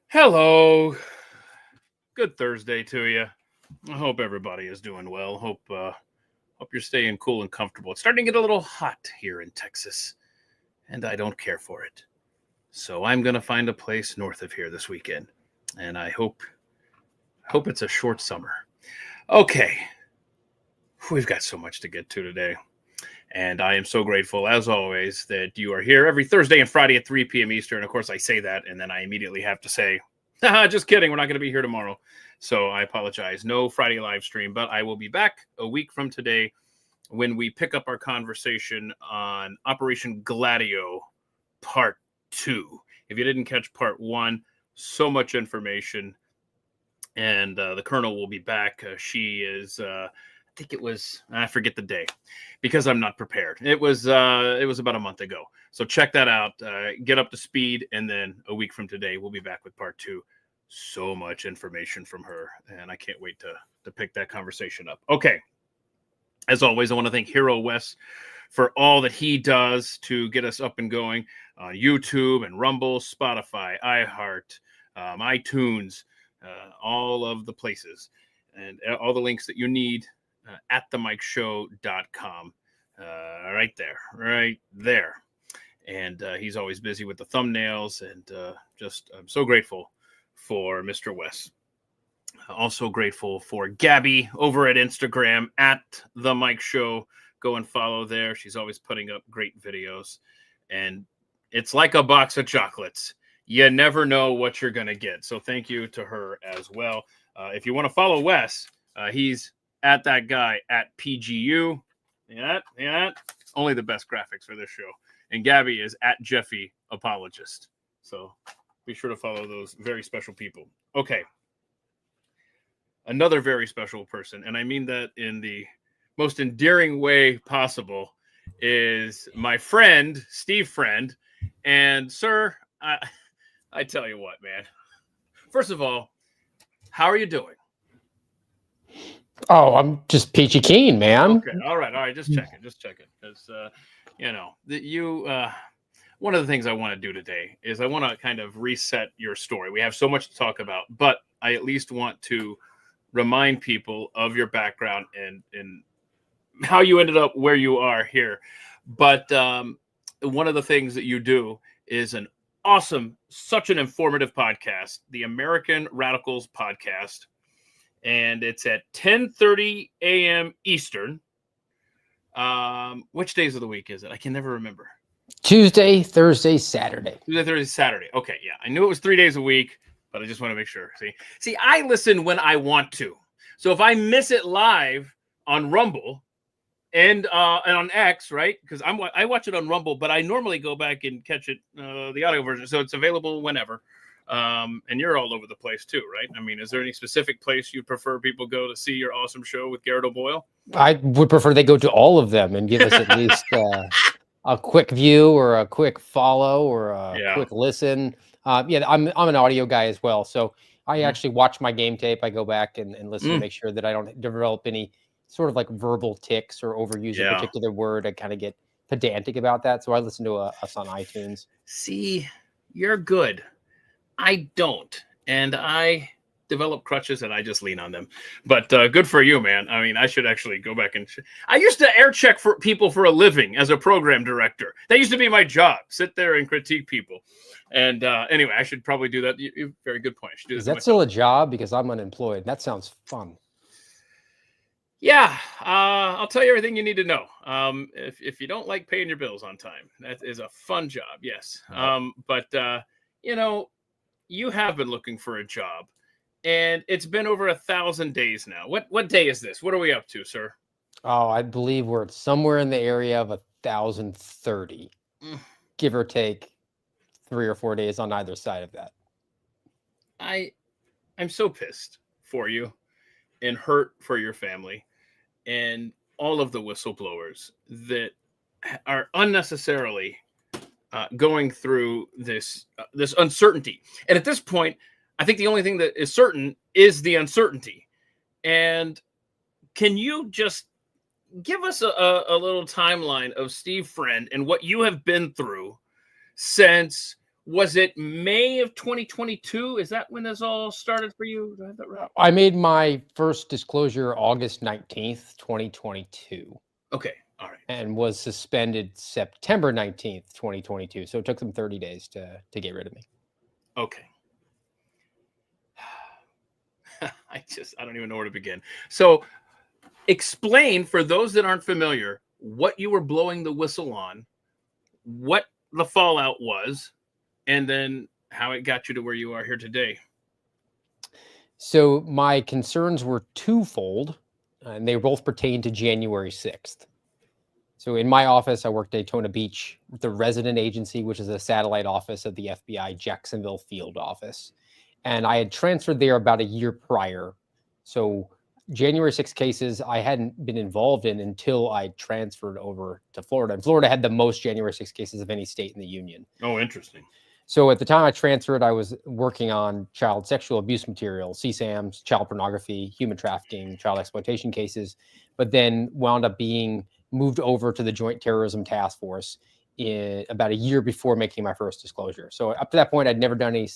Hello. Good Thursday to you. I hope everybody is doing well. Hope you're staying cool and comfortable. It's starting to get a little hot here in Texas, and I don't care for it. So I'm gonna find a place north of here this weekend, and I hope it's a short summer. Okay, we've got so much to get to today, and I am so grateful, as always, that you are here every Thursday and Friday at 3 p.m. Eastern. Of course, I say that, and then I immediately have to say, haha, just kidding. We're not going to be here tomorrow. So I apologize. No Friday live stream, but I will be back a week from today when we pick up our conversation on Operation Gladio Part 2. If you didn't catch Part 1, so much information. And the Colonel will be back. She is, I think it was, I forget the day because I'm not prepared. It was about a month ago. So check that out, get up to speed, and then a week from today, we'll be back with Part 2. So much information from her, and I can't wait to pick that conversation up. Okay. As always, I want to thank Hero Wes for all that he does to get us up and going on YouTube and Rumble, Spotify, iHeart, iTunes, all of the places, and all the links that you need at themikeshow.com. Right there. And he's always busy with the thumbnails, and I'm so grateful for Mr. Wes. Also grateful for Gabby over at Instagram at The Mike Show. Go and follow there. She's always putting up great videos. And it's like a box of chocolates. You never know what you're going to get. So thank you to her as well. If you want to follow Wes, he's at that guy at PGU. Yeah. Only the best graphics for this show. And Gabby is at Jeffy Apologist. So be sure to follow those very special people. Okay. Another very special person, and I mean that in the most endearing way possible, is my friend, Steve Friend. And sir, I tell you what, man. First of all, how are you doing? Oh, I'm just peachy keen, man. Okay, all right. Just checking. Because one of the things I want to do today is I want to kind of reset your story. We have so much to talk about, but I at least want to remind people of your background and how you ended up where you are here. But one of the things that you do is an awesome, such an informative podcast, the American Radicals podcast. And it's at 10:30 a.m. Eastern. Which days of the week is it? I can never remember. Tuesday, Thursday, Saturday. Tuesday, Thursday, Saturday. Okay, yeah. I knew it was 3 days a week, but I just want to make sure. See, I listen when I want to. So if I miss it live on Rumble and on X, right? Because I watch it on Rumble, but I normally go back and catch it, the audio version. So it's available whenever. And you're all over the place too, right? I mean, is there any specific place you prefer people go to see your awesome show with Garrett O'Boyle? I would prefer they go to all of them and give us at least a quick view or a quick follow or a quick listen. I'm an audio guy as well, so I actually watch my game tape. I go back and listen to make sure that I don't develop any sort of like verbal tics or overuse a particular word. I kind of get pedantic about that, so I listen to us on iTunes. See, you're good. I don't, and I develop crutches and I just lean on them. But good for you, man. I mean, I should actually go back and I used to air check for people for a living as a program director. That used to be my job. Sit there and critique people. And anyway, I should probably do that. Very good point. I should do Is that still a job? Because I'm unemployed. That sounds fun. Yeah, I'll tell you everything you need to know. If you don't like paying your bills on time, that is a fun job. Yes. But you have been looking for a job, and it's been over 1,000 days now. What day is this? What are we up to, sir? Oh, I believe we're somewhere in the area of 1,030, give or take 3 or 4 days on either side of that. I'm so pissed for you and hurt for your family and all of the whistleblowers that are unnecessarily going through this uncertainty. And at this point, I think the only thing that is certain is the uncertainty. And can you just give us a little timeline of Steve Friend and what you have been through since Was it May of 2022? Is that when this all started for you? Do I have that right? I made my first disclosure August 19th, 2022. Okay. All right. And was suspended September 19th, 2022. So it took them 30 days to get rid of me. Okay. I don't even know where to begin. So explain, for those that aren't familiar, what you were blowing the whistle on, what the fallout was, and then how it got you to where you are here today. So my concerns were twofold, and they both pertain to January 6th. So in my office, I worked at Daytona Beach, the resident agency, which is a satellite office of the FBI Jacksonville field office. And I had transferred there about a year prior. So January 6 cases I hadn't been involved in until I transferred over to Florida. And Florida had the most January 6 cases of any state in the union. Oh, interesting. So at the time I transferred, I was working on child sexual abuse material, CSAMs, child pornography, human trafficking, child exploitation cases, but then wound up being moved over to the Joint Terrorism Task Force in about a year before making my first disclosure. So up to that point, I'd never done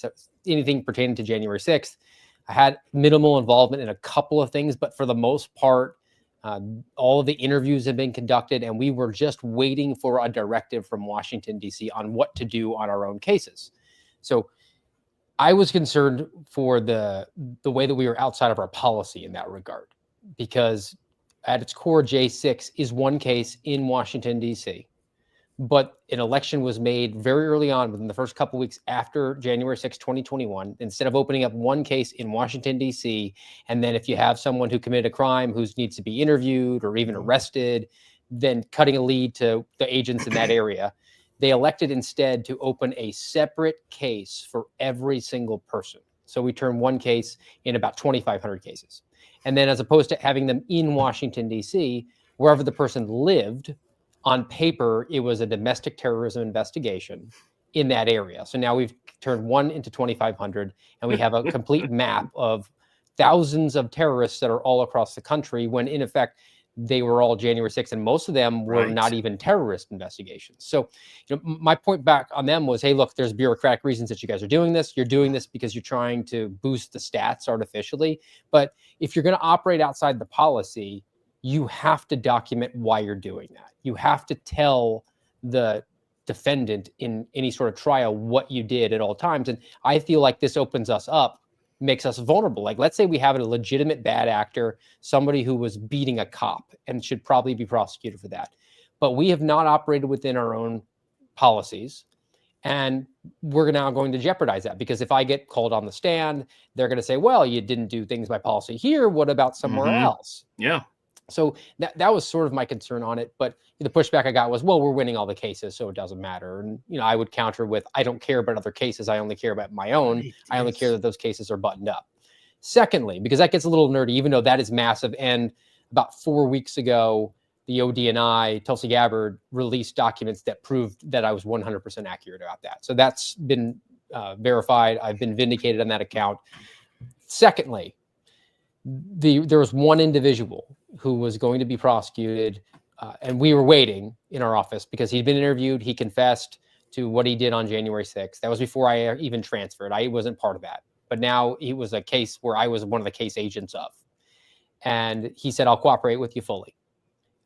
anything pertaining to January 6th. I had minimal involvement in a couple of things, but for the most part, all of the interviews had been conducted, and we were just waiting for a directive from Washington, D.C. on what to do on our own cases. So I was concerned for the way that we were outside of our policy in that regard, because at its core, J6 is one case in Washington, D.C., but an election was made very early on, within the first couple of weeks after January 6, 2021. Instead of opening up one case in Washington, D.C., and then if you have someone who committed a crime who needs to be interviewed or even arrested, then cutting a lead to the agents in that area, they elected instead to open a separate case for every single person. So we turned one case in about 2,500 cases. And then as opposed to having them in Washington, D.C., wherever the person lived, on paper, it was a domestic terrorism investigation in that area. So now we've turned one into 2,500, and we have a complete map of thousands of terrorists that are all across the country, when in effect, they were all January 6th, and most of them were not even terrorist investigations. So my point back on them was, hey, look, there's bureaucratic reasons that you guys are doing this. You're doing this because you're trying to boost the stats artificially. But if you're going to operate outside the policy, you have to document why you're doing that. You have to tell the defendant in any sort of trial what you did at all times. And I feel like this opens us up, makes us vulnerable. Like, let's say we have a legitimate bad actor, somebody who was beating a cop and should probably be prosecuted for that. But we have not operated within our own policies. And we're now going to jeopardize that, because if I get called on the stand, they're going to say, well, you didn't do things by policy here. What about somewhere else? Yeah. So that was sort of my concern on it. But the pushback I got was, well, we're winning all the cases, so it doesn't matter. And, I would counter with, I don't care about other cases. I only care about my own. Right. I only care that those cases are buttoned up. Secondly, because that gets a little nerdy, even though that is massive. And about 4 weeks ago, the ODNI, Tulsi Gabbard, released documents that proved that I was 100% accurate about that. So that's been verified. I've been vindicated on that account. Secondly, there was one individual who was going to be prosecuted, and we were waiting in our office because he'd been interviewed. He confessed to what he did on January 6th. That was before I even transferred. I wasn't part of that. But now it was a case where I was one of the case agents of. And he said, I'll cooperate with you fully.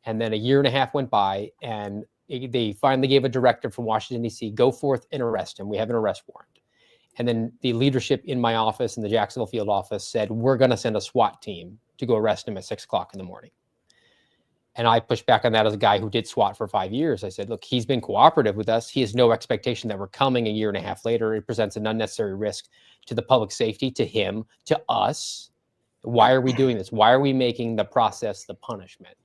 And then a year and a half went by, and they finally gave a directive from Washington, D.C., go forth and arrest him. We have an arrest warrant. And then the leadership in my office, in the Jacksonville field office, said, we're going to send a SWAT team to go arrest him at 6 o'clock in the morning. And I pushed back on that as a guy who did SWAT for 5 years. I said, look, he's been cooperative with us. He has no expectation that we're coming a year and a half later. It presents an unnecessary risk to the public safety, to him, to us. Why are we doing this? Why are we making the process the punishment?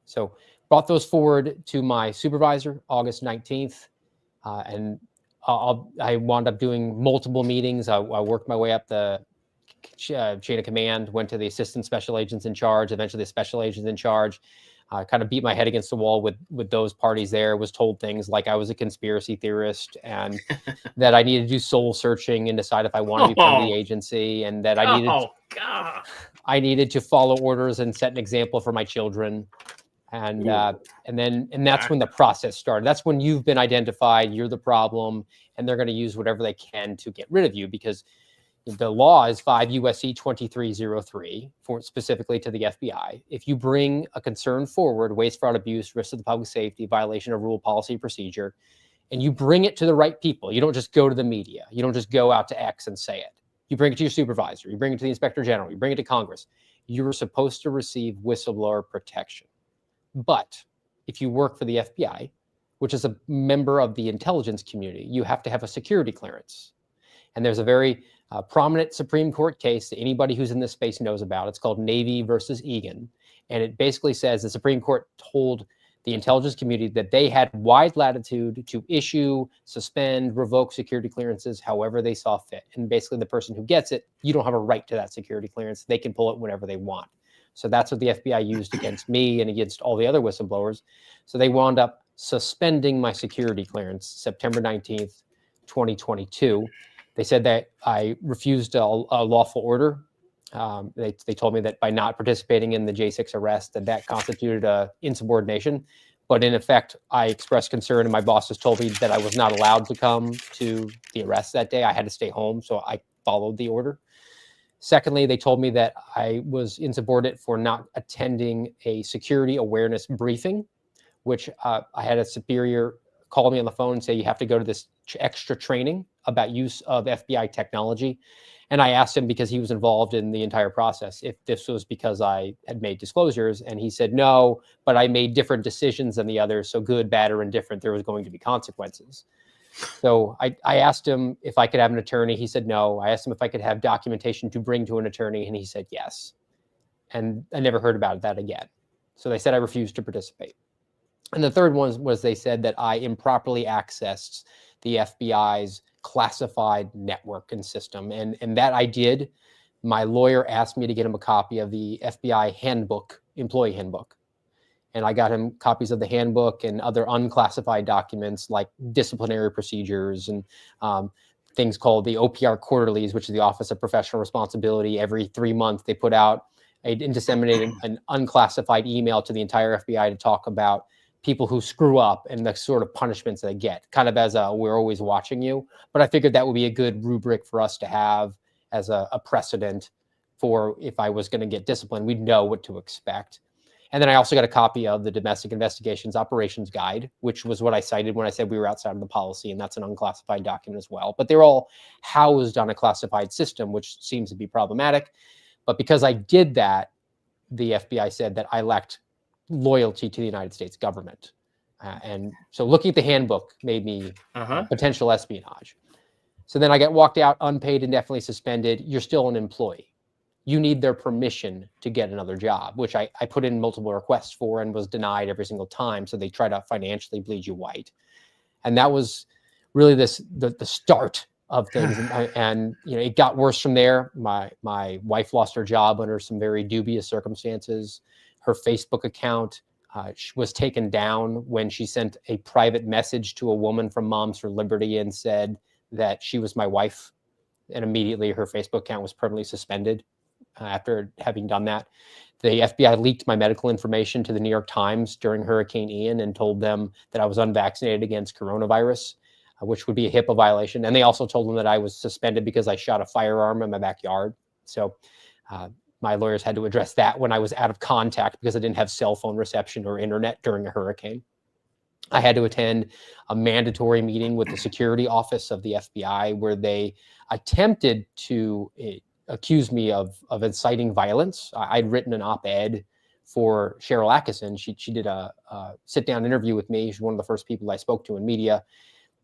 So brought those forward to my supervisor, August 19th. And I wound up doing multiple meetings. I worked my way up the chain of command, went to the assistant special agents in charge, eventually the special agents in charge. Kind of beat my head against the wall with those parties there, was told things like I was a conspiracy theorist and that I needed to do soul searching and decide if I wanted to be part of the agency, and that I needed to follow orders and set an example for my children. And that's when the process started. That's when you've been identified, you're the problem, and they're going to use whatever they can to get rid of you, because the law is 5 USC 2303 for specifically to the FBI. If you bring a concern forward, waste, fraud, abuse, risk to the public safety, violation of rule, policy, procedure, and you bring it to the right people, you don't just go to the media, you don't just go out to X and say it. You bring it to your supervisor, you bring it to the inspector general, you bring it to Congress. You're supposed to receive whistleblower protection. But if you work for the FBI, which is a member of the intelligence community, you have to have a security clearance. And there's a very prominent Supreme Court case that anybody who's in this space knows about. It's called Navy versus Egan. And it basically says the Supreme Court told the intelligence community that they had wide latitude to issue, suspend, revoke security clearances however they saw fit. And basically the person who gets it, you don't have a right to that security clearance. They can pull it whenever they want. So that's what the FBI used against me and against all the other whistleblowers. So they wound up suspending my security clearance September 19th, 2022. They said that I refused a lawful order. They told me that by not participating in the J6 arrest, that constituted insubordination. But in effect, I expressed concern, and my bosses told me that I was not allowed to come to the arrest that day. I had to stay home, so I followed the order. Secondly, they told me that I was insubordinate for not attending a security awareness briefing, which I had a superior call me on the phone and say, you have to go to this extra training about use of FBI technology. And I asked him, because he was involved in the entire process, if this was because I had made disclosures. And he said, no, but I made different decisions than the others. So good, bad, or indifferent, there was going to be consequences. So I asked him if I could have an attorney. He said no. I asked him if I could have documentation to bring to an attorney, and he said yes. And I never heard about that again. So they said I refused to participate. And the third one was they said that I improperly accessed the FBI's classified network and system. And that I did. My lawyer asked me to get him a copy of the FBI handbook, employee handbook. And I got him copies of the handbook and other unclassified documents like disciplinary procedures and things called the OPR quarterlies, which is the Office of Professional Responsibility. Every 3 months, they put out and disseminated an unclassified email to the entire FBI to talk about people who screw up and the sort of punishments they get, kind of as a, we're always watching you. But I figured that would be a good rubric for us to have as a precedent for if I was going to get disciplined, we'd know what to expect. And then I also got a copy of the Domestic Investigations Operations Guide, which was what I cited when I said we were outside of the policy, and that's an unclassified document as well. But they're all housed on a classified system, which seems to be problematic. But because I did that, the FBI said that I lacked loyalty to the United States government. And so looking at the handbook made me potential espionage. So then I got walked out, unpaid, indefinitely suspended. You're still an employee. You need their permission to get another job, which I put in multiple requests for and was denied every single time. So they try to financially bleed you white. And that was really the start of things. And you know, it got worse from there. My wife lost her job under some very dubious circumstances. Her Facebook account was taken down when she sent a private message to a woman from Moms for Liberty and said that she was my wife. And immediately her Facebook account was permanently suspended. After having done that, the FBI leaked my medical information to the New York Times during Hurricane Ian and told them that I was unvaccinated against coronavirus, which would be a HIPAA violation. And they also told them that I was suspended because I shot a firearm in my backyard. So my lawyers had to address that when I was out of contact because I didn't have cell phone reception or internet during a hurricane. I had to attend a mandatory meeting with the security office of the FBI where they attempted to accused me of inciting violence. I'd written an op-ed for Cheryl Atkinson. She did a sit-down interview with me. She's one of the first people I spoke to in media.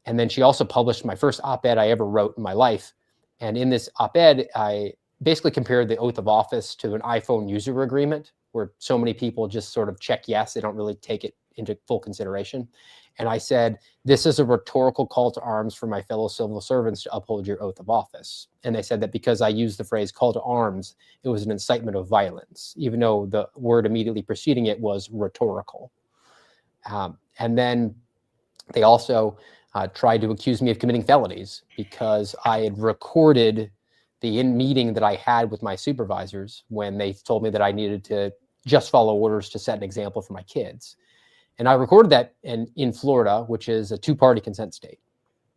And then she also published my first op-ed I ever wrote in my life. And in this op-ed, I basically compared the oath of office to an iPhone user agreement, where so many people just sort of check yes, they don't really take it into full consideration. And I said, this is a rhetorical call to arms for my fellow civil servants to uphold your oath of office. And they said that because I used the phrase call to arms, it was an incitement of violence, even though the word immediately preceding it was rhetorical. And then they also tried to accuse me of committing felonies because I had recorded the meeting that I had with my supervisors when they told me that I needed to just follow orders to set an example for my kids. And I recorded that in Florida, which is a two-party consent state.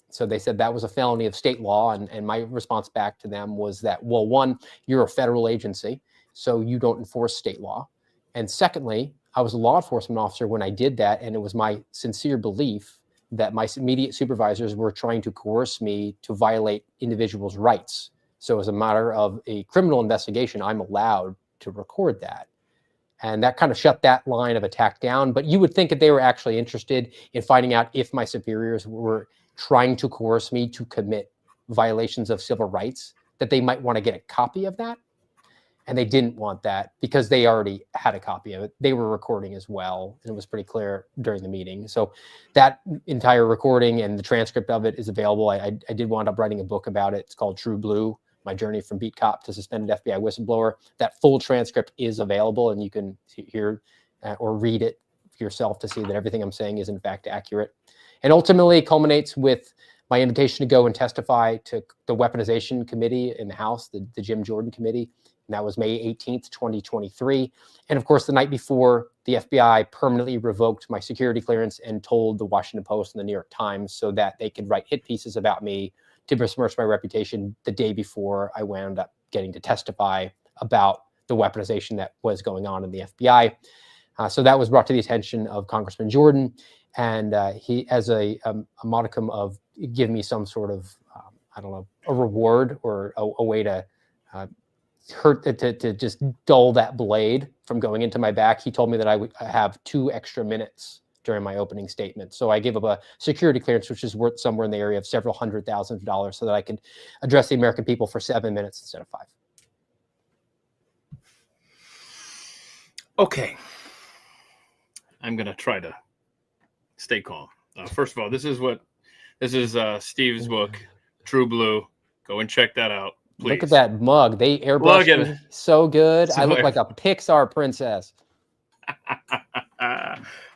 So they said that was a felony of state law. And my response back to them was that, well, one, you're a federal agency, so you don't enforce state law. And secondly, I was a law enforcement officer when I did that, and it was my sincere belief that my immediate supervisors were trying to coerce me to violate individuals' rights. So as a matter of a criminal investigation, I'm allowed to record that. And that kind of shut that line of attack down. But you would think that they were actually interested in finding out if my superiors were trying to coerce me to commit violations of civil rights, that they might want to get a copy of that. And they didn't want that because they already had a copy of it. They were recording as well, and it was pretty clear during the meeting. So that entire recording and the transcript of it is available. I did wind up writing a book about it. It's called True Blue: My Journey from Beat Cop to Suspended FBI Whistleblower. That full transcript is available, and you can hear or read it yourself to see that everything I'm saying is in fact accurate. And ultimately it culminates with my invitation to go and testify to the weaponization committee in the House, the Jim Jordan committee. And that was May 18th, 2023. And of course, the night before, the FBI permanently revoked my security clearance and told the Washington Post and the New York Times so that they could write hit pieces about me to besmirch my reputation the day before I wound up getting to testify about the weaponization that was going on in the FBI. So that was brought to the attention of Congressman Jordan. And he, as a modicum of give me some sort of, I don't know, a reward or a way to to just dull that blade from going into my back, he told me that I would have 2 extra minutes during my opening statement. So I gave up a security clearance, which is worth somewhere in the area of several $100,000, so that I could address the American people for 7 minutes instead of 5. Okay. I'm going to try to stay calm. First of all, this is Steve's book, True Blue. Go and check that out. Please. Look at that mug. They airbrushed me so good. I look like a Pixar princess.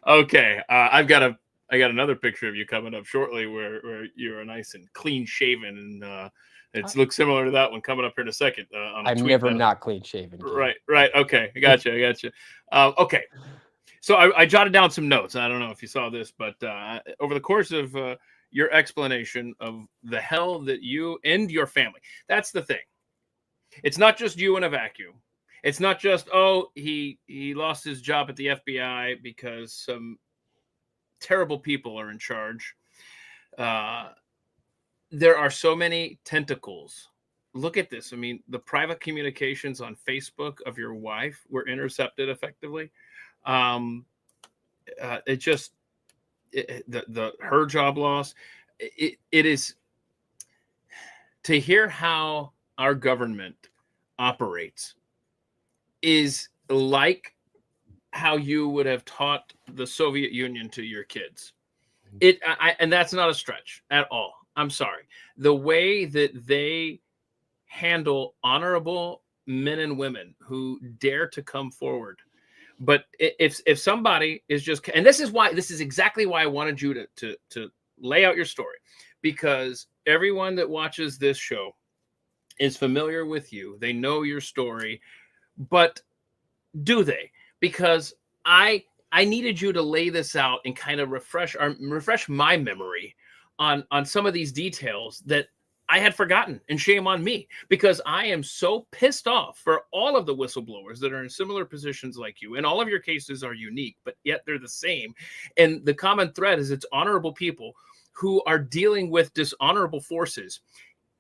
Okay. I got another picture of you coming up shortly where you're nice and clean shaven, and it looks similar to that one coming up here in a second. I'm never not clean shaven. Right. Okay. I got you. Okay. So I jotted down some notes. I don't know if you saw this, but over the course of your explanation of the hell that you and your family, that's the thing. It's not just you in a vacuum. It's not just, oh, he lost his job at the FBI because some terrible people are in charge. There are so many tentacles. Look at this. I mean, the private communications on Facebook of your wife were intercepted effectively. Her job loss. It is to hear how our government operates is like how you would have taught the Soviet Union to your kids. And that's not a stretch at all. I'm sorry. The way that they handle honorable men and women who dare to come forward. But if somebody is just, and this is exactly why I wanted you to lay out your story, because everyone that watches this show is familiar with you. They know your story, but do they? Because I needed you to lay this out and kind of refresh my memory on some of these details that I had forgotten, and shame on me, because I am so pissed off for all of the whistleblowers that are in similar positions like you. And all of your cases are unique, but yet they're the same. And the common thread is it's honorable people who are dealing with dishonorable forces.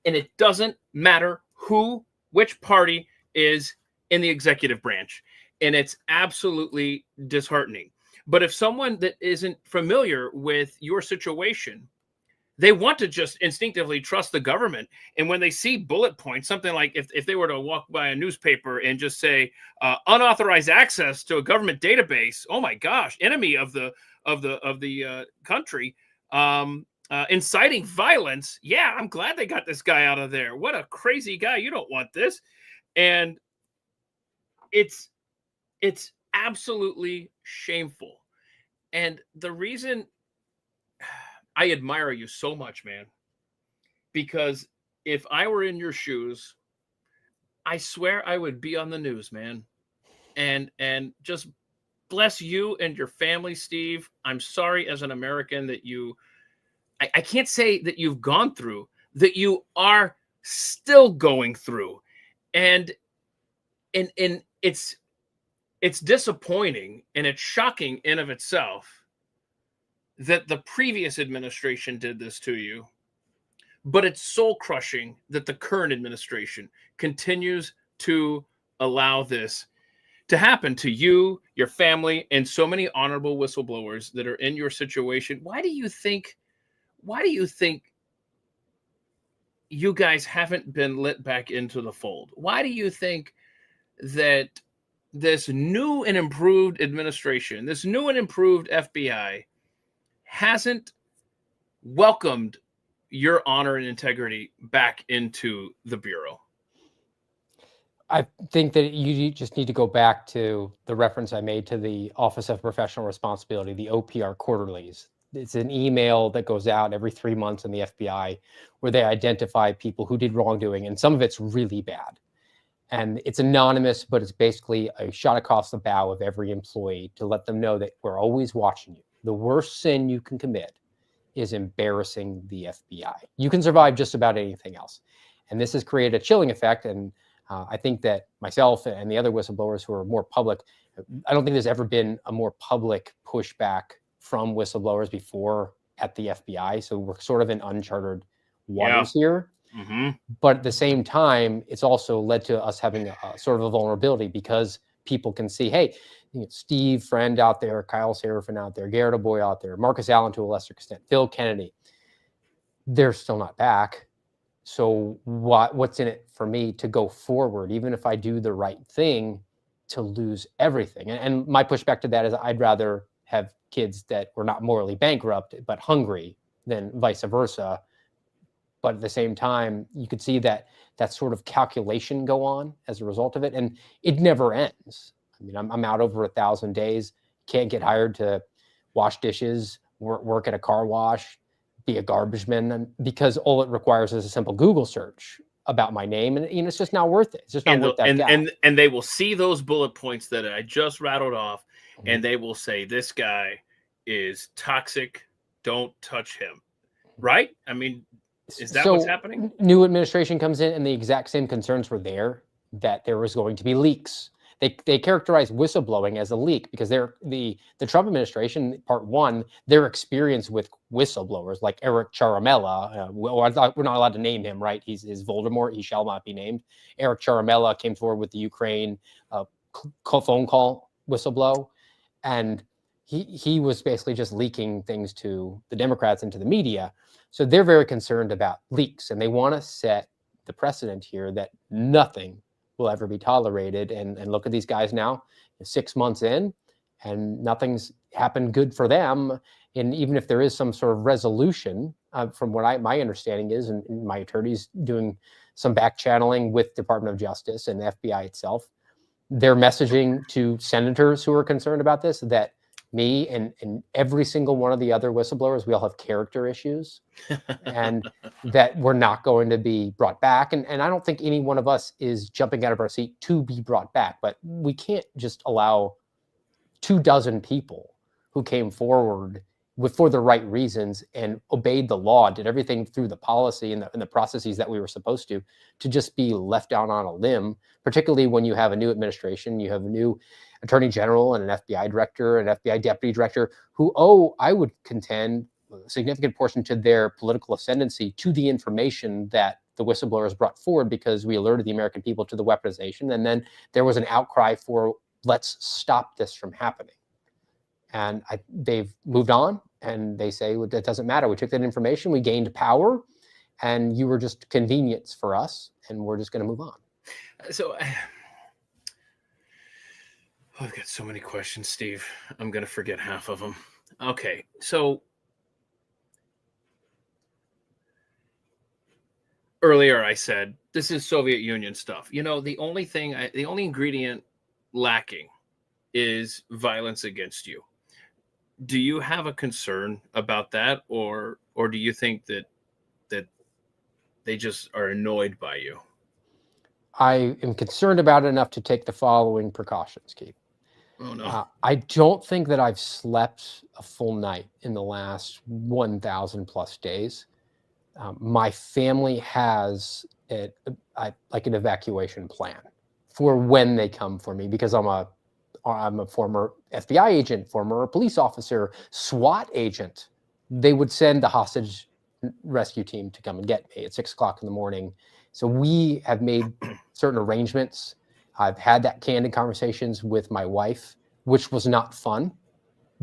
And it doesn't matter which party is in the executive branch. And it's absolutely disheartening. But if someone that isn't familiar with your situation, they want to just instinctively trust the government. And when they see bullet points, something like if they were to walk by a newspaper and just say unauthorized access to a government database, oh my gosh, enemy of the country, inciting violence. Yeah, I'm glad they got this guy out of there. What a crazy guy. You don't want this. And it's absolutely shameful. And the reason I admire you so much, man, because if I were in your shoes, I swear I would be on the news, man. and just bless you and your family, Steve. I'm sorry as an American that I can't say that you've gone through, that you are still going through. And it's disappointing and it's shocking in of itself that the previous administration did this to you, but it's soul crushing that the current administration continues to allow this to happen to you, your family, and so many honorable whistleblowers that are in your situation. Why do you think you guys haven't been let back into the fold? Why do you think that this new and improved administration, this new and improved FBI, hasn't welcomed your honor and integrity back into the Bureau? I think that you just need to go back to the reference I made to the Office of Professional Responsibility, the OPR quarterlies. It's an email that goes out every 3 months in the FBI where they identify people who did wrongdoing, and some of it's really bad. And it's anonymous, but it's basically a shot across the bow of every employee to let them know that we're always watching you. The worst sin you can commit is embarrassing the FBI. You can survive just about anything else. And this has created a chilling effect. And I think that myself and the other whistleblowers who are more public, I don't think there's ever been a more public pushback from whistleblowers before at the FBI. So we're sort of in uncharted waters here. Mm-hmm. But at the same time, it's also led to us having a sort of a vulnerability because people can see, hey, Steve Friend out there, Kyle Seraphin out there, Garrett O'Boy out there, Marcus Allen to a lesser extent, Phil Kennedy, they're still not back. So what's in it for me to go forward, even if I do the right thing, to lose everything? And my pushback to that is I'd rather have kids that were not morally bankrupt, but hungry than vice versa. But at the same time, you could see that sort of calculation go on as a result of it. And it never ends. I mean, I'm out over 1,000 days, can't get hired to wash dishes, work at a car wash, be a garbage man, because all it requires is a simple Google search about my name. And it's just not worth it. It's just not worth that gap. And they will see those bullet points that I just rattled off, and they will say, this guy is toxic. Don't touch him. Right? I mean, is that what's happening? New administration comes in and the exact same concerns were there, that there was going to be leaks. They characterized whistleblowing as a leak because the Trump administration, part one, their experience with whistleblowers like Eric Ciaramella, we're not allowed to name him, right? He's Voldemort. He shall not be named. Eric Ciaramella came forward with the Ukraine phone call whistleblow, and he was basically just leaking things to the Democrats and to the media. So they're very concerned about leaks, and they want to set the precedent here that nothing will ever be tolerated. And look at these guys now, 6 months in, and nothing's happened good for them. And even if there is some sort of resolution, from what my understanding is, and my attorneys doing some back channeling with Department of Justice and the FBI itself, they're messaging to senators who are concerned about this that me and every single one of the other whistleblowers, we all have character issues and that we're not going to be brought back. And I don't think any one of us is jumping out of our seat to be brought back, but we can't just allow 24 people who came forward for the right reasons and obeyed the law, did everything through the policy and the processes that we were supposed to just be left out on a limb, particularly when you have a new administration, you have a new attorney general and an FBI director, an FBI deputy director who owe, I would contend, a significant portion to their political ascendancy to the information that the whistleblowers brought forward, because we alerted the American people to the weaponization. And then there was an outcry for, let's stop this from happening. And they've moved on, and they say, well, that doesn't matter. We took that information, we gained power, and you were just convenience for us, and we're just going to move on. So I've got so many questions, Steve. I'm going to forget half of them. Okay, so earlier I said, this is Soviet Union stuff. You know, the only ingredient lacking is violence against you. Do you have a concern about that, or do you think that they just are annoyed by you? I am concerned about it enough to take the following precautions, Keith. Oh, no. I don't think that I've slept a full night in the last 1,000 plus days. My family has like an evacuation plan for when they come for me, because I'm a former FBI agent, former police officer, SWAT agent. They would send the hostage rescue team to come and get me at 6 o'clock in the morning. So we have made certain arrangements. I've had that candid conversations with my wife, which was not fun,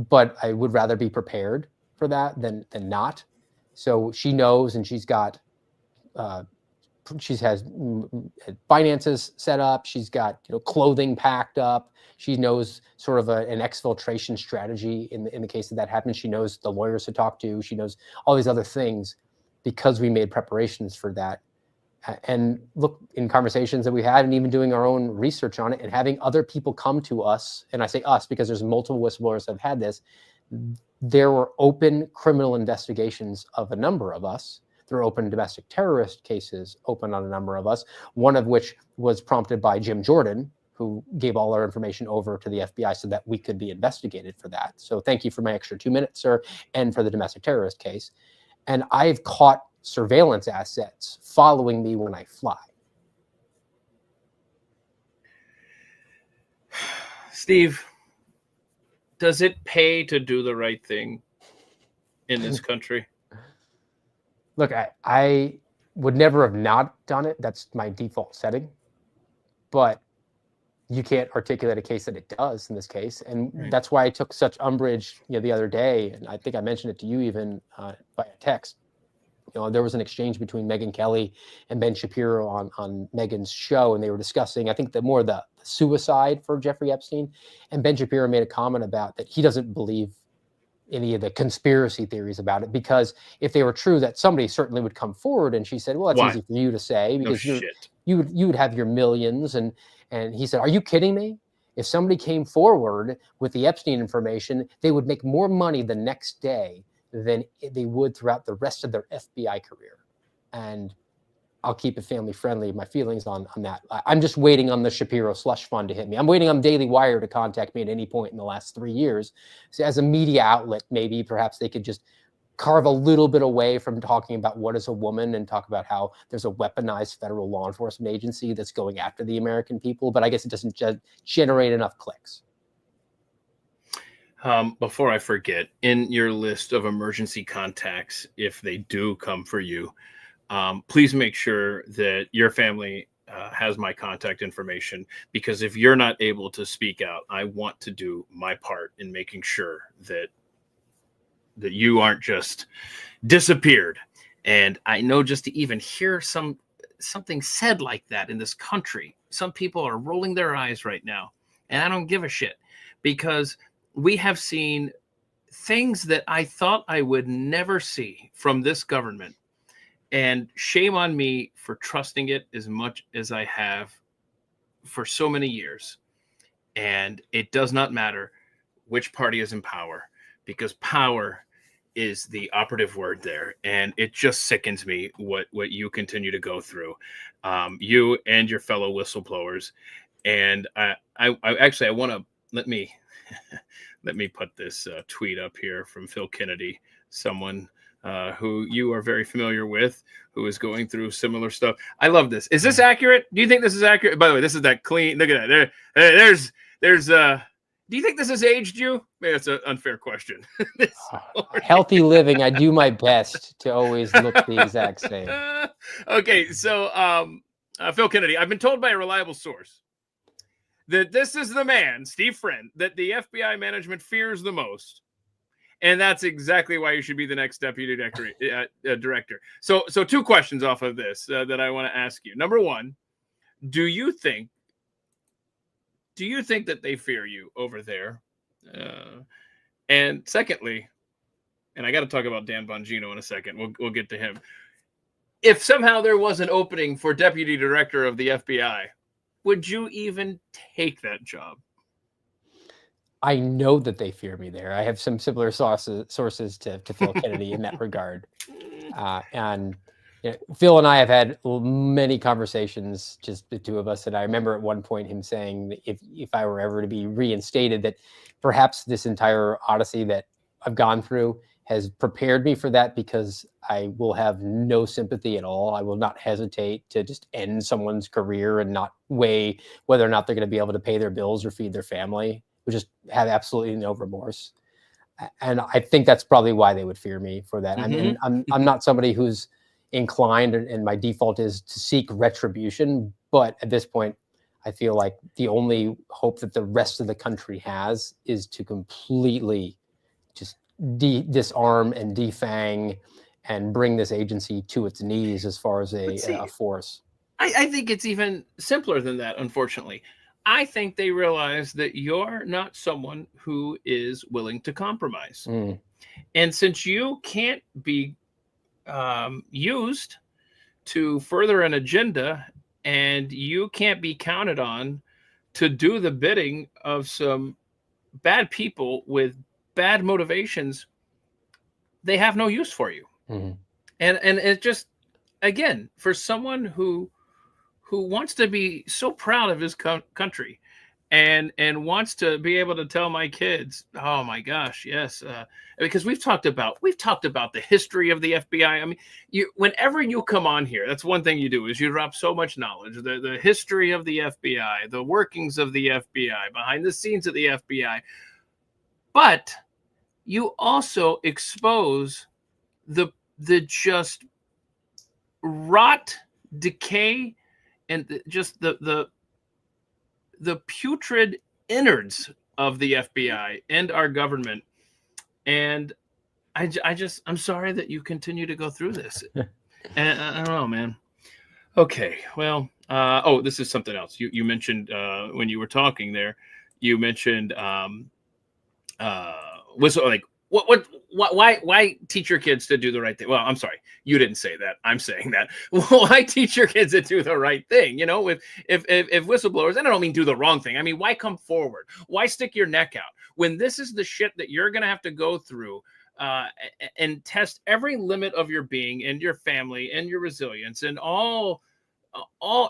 but I would rather be prepared for that than not. So she knows, and she has finances set up. She's got clothing packed up. She knows sort of an exfiltration strategy in the case that happens. She knows the lawyers to talk to. She knows all these other things because we made preparations for that. And look, in conversations that we had, and even doing our own research on it, and having other people come to us, and I say us because there's multiple whistleblowers that have had this, there were open criminal investigations of a number of us. There were open domestic terrorist cases open on a number of us, one of which was prompted by Jim Jordan, who gave all our information over to the FBI so that we could be investigated for that. So thank you for my extra 2 minutes, sir, and for the domestic terrorist case. And I've caught surveillance assets following me when I fly. Steve, does it pay to do the right thing in this country? Look, I would never have not done it. That's my default setting. But you can't articulate a case that it does in this case. And right. That's why I took such umbrage the other day. And I think I mentioned it to you even by text. There was an exchange between Megyn Kelly and Ben Shapiro on Megyn's show, and they were discussing, I think, the suicide for Jeffrey Epstein. And Ben Shapiro made a comment about that he doesn't believe any of the conspiracy theories about it, because if they were true, that somebody certainly would come forward. And she said, well, that's easy for you to say, because you would have your millions. And he said, are you kidding me? If somebody came forward with the Epstein information, they would make more money the next day than they would throughout the rest of their FBI career. And I'll keep it family friendly. My feelings on that. I'm just waiting on the Shapiro slush fund to hit me. I'm waiting on Daily Wire to contact me at any point in the last 3 years. So as a media outlet, maybe perhaps they could just carve a little bit away from talking about what is a woman and talk about how there's a weaponized federal law enforcement agency that's going after the American people. But I guess it doesn't generate enough clicks. Before I forget, in your list of emergency contacts, if they do come for you, please make sure that your family has my contact information, because if you're not able to speak out, I want to do my part in making sure that you aren't just disappeared. And I know just to even hear something said like that in this country, some people are rolling their eyes right now, and I don't give a shit, because we have seen things that I thought I would never see from this government. And shame on me for trusting it as much as I have for so many years. And it does not matter which party is in power, because power is the operative word there. And it just sickens me what you continue to go through, you and your fellow whistleblowers. And I want to let me put this tweet up here from Phil Kennedy, someone who you are very familiar with, who is going through similar stuff. I love this. Is this accurate? Do you think this is accurate? By the way, this is that clean. Look at that. There's do you think this has aged you? Maybe that's an unfair question. Healthy living. I do my best to always look the exact same. Okay. So Phil Kennedy, I've been told by a reliable source that this is the man, Steve Friend, that the FBI management fears the most. And that's exactly why you should be the next deputy director. So 2 questions off of this that I want to ask you. Number one, do you think that they fear you over there? And secondly, and I got to talk about Dan Bongino in a second. We'll get to him. If somehow there was an opening for deputy director of the FBI, would you even take that job? I know that they fear me there. I have some similar sources to Phil Kennedy in that regard. And Yeah, Phil and I have had many conversations, just the two of us, and I remember at one point him saying that if I were ever to be reinstated, that perhaps this entire odyssey that I've gone through has prepared me for that, because I will have no sympathy at all. I will not hesitate to just end someone's career and not weigh whether or not they're going to be able to pay their bills or feed their family. We just have absolutely no remorse. And I think that's probably why they would fear me for that. Mm-hmm. I'm not somebody who's inclined, and my default is to seek retribution. But at this point, I feel like the only hope that the rest of the country has is to completely just disarm and defang and bring this agency to its knees as far as a force. I think it's even simpler than that, unfortunately. I think they realize that you're not someone who is willing to compromise. And since you can't be used to further an agenda, and you can't be counted on to do the bidding of some bad people with bad motivations, they have no use for you. And it just, again, for someone who wants to be so proud of his country and wants to be able to tell my kids, oh my gosh, yes, because we've talked about the history of the FBI. I mean, whenever you come on here, that's one thing you do, is you drop so much knowledge, the history of the FBI, the workings of the FBI, behind the scenes of the FBI, but you also expose the just rot, decay, and just the putrid innards of the FBI and our government. And I'm sorry that you continue to go through this. And I don't know, man. Okay, well, this is something else. You mentioned when you were talking there, you mentioned why teach your kids to do the right thing? Well, I'm sorry, you didn't say that. I'm saying that. Why teach your kids to do the right thing? You know, if whistleblowers, and I don't mean do the wrong thing. I mean, why come forward? Why stick your neck out when this is the shit that you're going to have to go through and test every limit of your being and your family and your resilience and all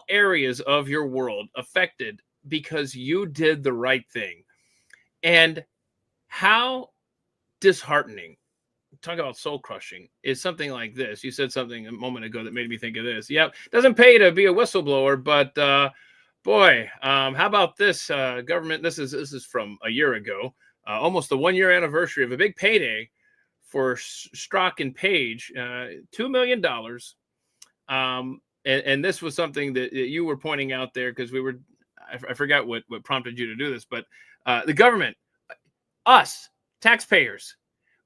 areas of your world affected because you did the right thing? And how disheartening, talk about soul crushing, is something like this. You said something a moment ago that made me think of this. Yep, doesn't pay to be a whistleblower, but boy, how about this government? This is from a year ago, almost the 1 year anniversary of a big payday for Strzok and Page, $2 million. And this was something that you were pointing out there, because I forgot what prompted you to do this, but the government, us, taxpayers,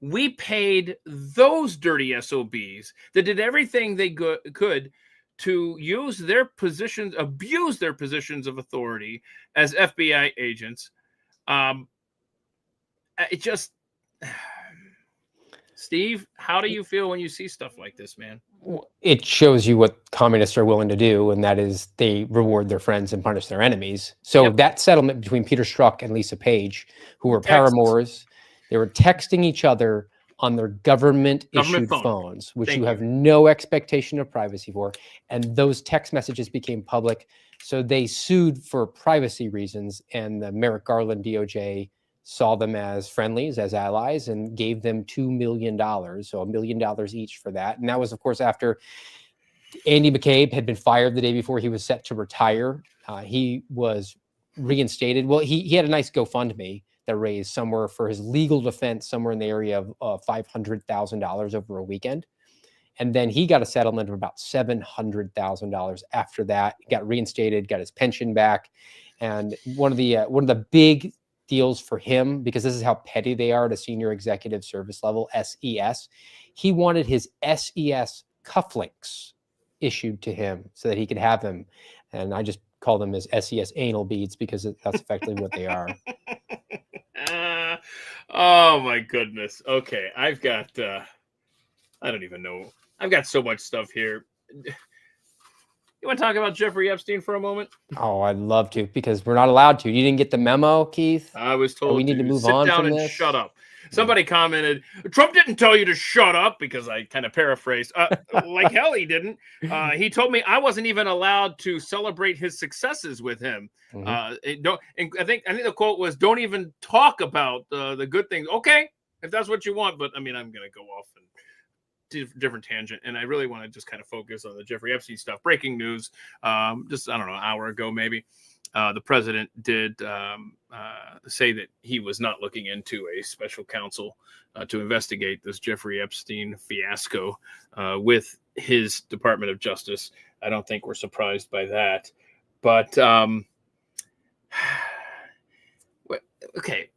we paid those dirty SOBs that did everything they could to use their positions, abuse their positions of authority as FBI agents. It just, Steve, how do you feel when you see stuff like this, man? It shows you what communists are willing to do, and that is they reward their friends and punish their enemies. So that settlement between Peter Strzok and Lisa Page, who were paramours, they were texting each other on their government-issued phones, which you have no expectation of privacy for. And those text messages became public. So they sued for privacy reasons, and the Merrick Garland DOJ saw them as friendlies, as allies, and gave them $2 million, so $1 million each for that. And that was, of course, after Andy McCabe had been fired the day before he was set to retire. He was reinstated. Well, he had a nice GoFundMe that raised somewhere for his legal defense, somewhere in the area of $500,000 over a weekend. And then he got a settlement of about $700,000 after that. He got reinstated, got his pension back. And one of the big deals for him, because this is how petty they are at a senior executive service level, SES, he wanted his SES cufflinks issued to him so that he could have them. And I just call them as SES anal beads, because that's effectively what they are. Oh my goodness. Okay, I've got I don't even know. I've got so much stuff here. You want to talk about Jeffrey Epstein for a moment? Oh, I'd love to, because we're not allowed to. You didn't get the memo, Keith? I was told we need to move sit on down from and this. shut up. Somebody commented, Trump didn't tell you to shut up, because I kind of paraphrased. Like hell he didn't. He told me I wasn't even allowed to celebrate his successes with him. And I think the quote was, don't even talk about the good things. Okay, if that's what you want. But I mean, I'm going to go off and different tangent, and I really want to just kind of focus on the Jeffrey Epstein stuff. Breaking news, just I don't know, an hour ago maybe, the president did say that he was not looking into a special counsel to investigate this Jeffrey Epstein fiasco with his Department of Justice. I don't think we're surprised by that, but okay,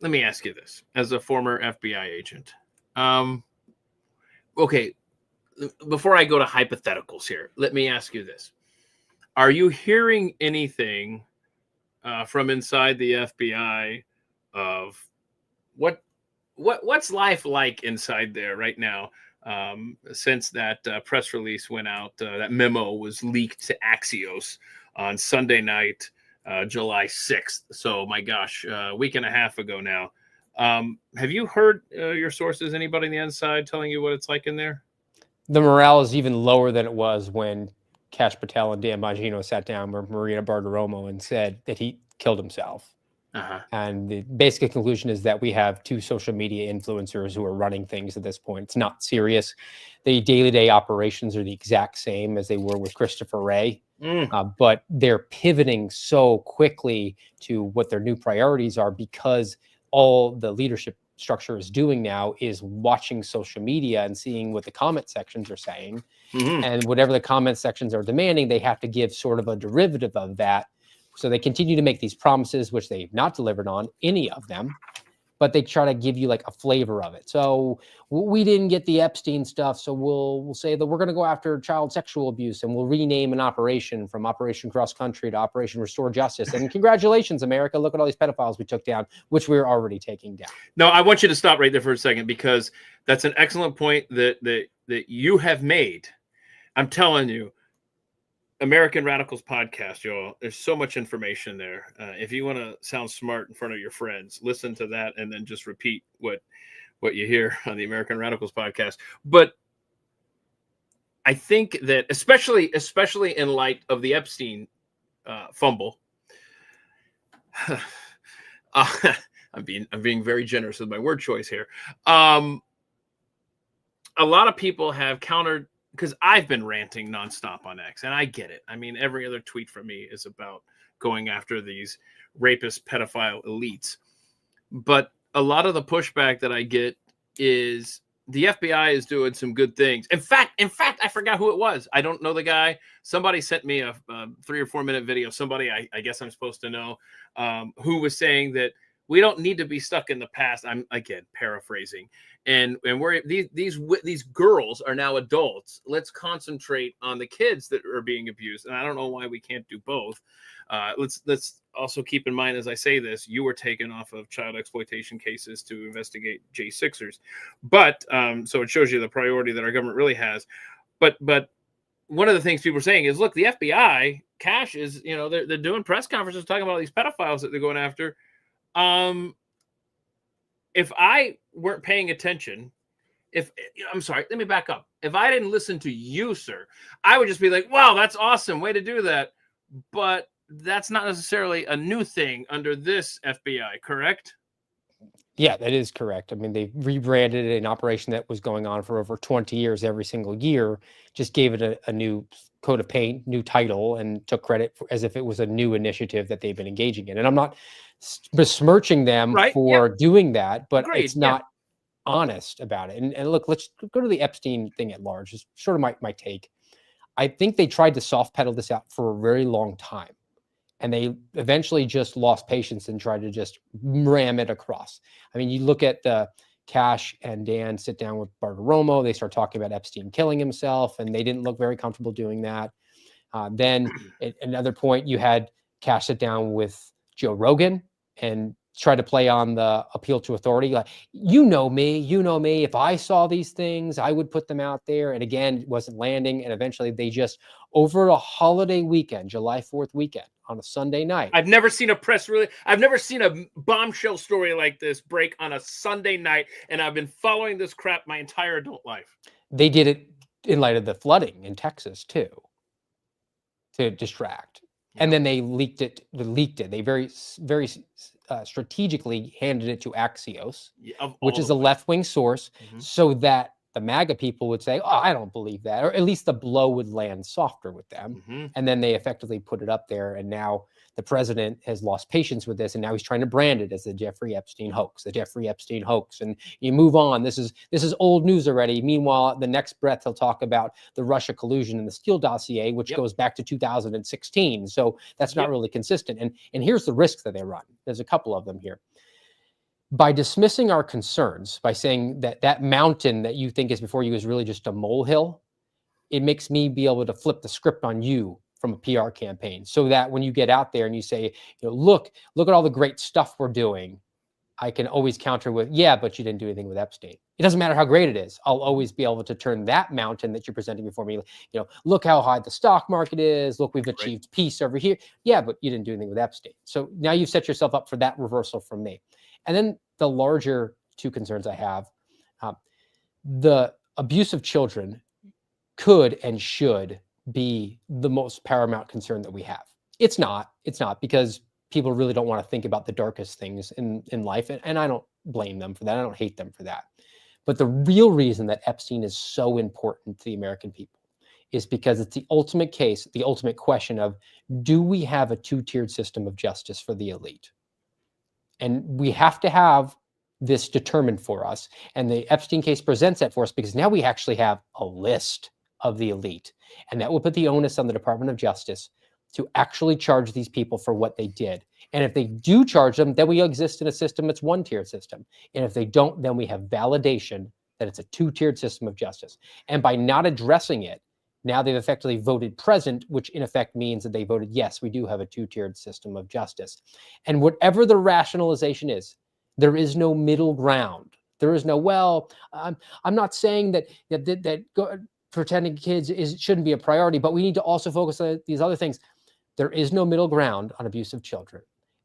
let me ask you this as a former FBI agent. Okay, before I go to hypotheticals here, let me ask you this. Are you hearing anything from inside the FBI of what's life like inside there right now, since that press release went out, that memo was leaked to Axios on Sunday night, July 6th. So, my gosh, a week and a half ago now. Have you heard your sources, anybody on the inside telling you what it's like in there? The morale is even lower than it was when Kash Patel and Dan Bongino sat down with Marina Bartiromo and said that he killed himself. And the basic conclusion is that we have two social media influencers who are running things at this point. It's not serious. The day-to-day operations are the exact same as they were with Christopher Wray. But they're pivoting so quickly to what their new priorities are, because all the leadership structure is doing now is watching social media and seeing what the comment sections are saying. And whatever the comment sections are demanding, they have to give sort of a derivative of that. So they continue to make these promises, which they've not delivered on any of them, but they try to give you like a flavor of it. So we didn't get the Epstein stuff, so we'll say that we're going to go after child sexual abuse, and we'll rename an operation from Operation Cross Country to Operation Restore Justice. And congratulations, America, look at all these pedophiles we took down, which we were already taking down. No, I want you to stop right there for a second, because that's an excellent point that you have made. I'm telling you, American Radicals podcast, y'all. There's so much information there. If you want to sound smart in front of your friends, listen to that and then just repeat what you hear on the American Radicals podcast. But I think that especially in light of the Epstein fumble, I'm being very generous with my word choice here. A lot of people have countered, because I've been ranting nonstop on X, and I get it. I mean, every other tweet from me is about going after these rapist, pedophile elites. But a lot of the pushback that I get is the FBI is doing some good things. In fact, I forgot who it was. I don't know the guy. Somebody sent me a 3 or 4 minute video. Somebody I guess I'm supposed to know, who was saying that we don't need to be stuck in the past. I'm, again, paraphrasing. And we're these girls are now adults. Let's concentrate on the kids that are being abused. And I don't know why we can't do both. Let's also keep in mind, as I say this, you were taken off of child exploitation cases to investigate J6ers. But so it shows you the priority that our government really has. But one of the things people are saying is, look, the FBI, Kash is, they're doing press conferences talking about these pedophiles that they're going after. If I weren't paying attention, I'm sorry, let me back up. If I didn't listen to you, sir, I would just be like, wow, that's awesome. Way to do that. But that's not necessarily a new thing under this FBI, correct? Yeah, that is correct. I mean, they rebranded an operation that was going on for over 20 years every single year, just gave it a new coat of paint, new title, and took credit as if it was a new initiative that they've been engaging in. And I'm not besmirching them for doing that, but it's not honest about it. And look, let's go to the Epstein thing at large. It's sort of my take. I think they tried to soft pedal this out for a very long time, and they eventually just lost patience and tried to just ram it across. I mean, you look at the Kash and Dan sit down with Bartiromo. They start talking about Epstein killing himself, and they didn't look very comfortable doing that. Then at another point, you had Kash sit down with Joe Rogan and try to play on the appeal to authority. Like, you know me. If I saw these things, I would put them out there. And again, it wasn't landing. And eventually they just, over a holiday weekend, July 4th weekend, on a Sunday night. I've never seen a press release. I've never seen a bombshell story like this break on a Sunday night, and I've been following this crap my entire adult life. They did it in light of the flooding in Texas too, to distract. And then they leaked it. They very strategically handed it to Axios, which is a left-wing source, so that the MAGA people would say, oh, I don't believe that, or at least the blow would land softer with them. And then they effectively put it up there. And now the president has lost patience with this, and now he's trying to brand it as the Jeffrey Epstein hoax, and you move on. This is old news already. Meanwhile, the next breath he'll talk about the Russia collusion and the Steele dossier, which goes back to 2016. So that's not really consistent. And here's the risks that they run. There's a couple of them here. By dismissing our concerns, by saying that mountain that you think is before you is really just a molehill, it makes me be able to flip the script on you from a PR campaign, so that when you get out there and you say, look at all the great stuff we're doing, I can always counter with, yeah, but you didn't do anything with Epstein. It doesn't matter how great it is. I'll always be able to turn that mountain that you're presenting before me, look how high the stock market is. Look, we've achieved peace over here. Yeah, but you didn't do anything with Epstein. So now you've set yourself up for that reversal from me. And then the larger two concerns I have, the abuse of children could and should be the most paramount concern that we have. It's not because people really don't want to think about the darkest things in life. And I don't blame them for that. I don't hate them for that. But the real reason that Epstein is so important to the American people is because it's the ultimate case, the ultimate question of, do we have a two-tiered system of justice for the elite? And we have to have this determined for us. And the Epstein case presents that for us, because now we actually have a list of the elite. And that will put the onus on the Department of Justice to actually charge these people for what they did. And if they do charge them, then we exist in a system that's one-tiered system. And if they don't, then we have validation that it's a two-tiered system of justice. And by not addressing it, now they've effectively voted present, which in effect means that they voted, yes, we do have a two-tiered system of justice. And whatever the rationalization is, there is no middle ground. There is no, well, I'm not saying that protecting kids shouldn't be a priority, but we need to also focus on these other things. There is no middle ground on abuse of children.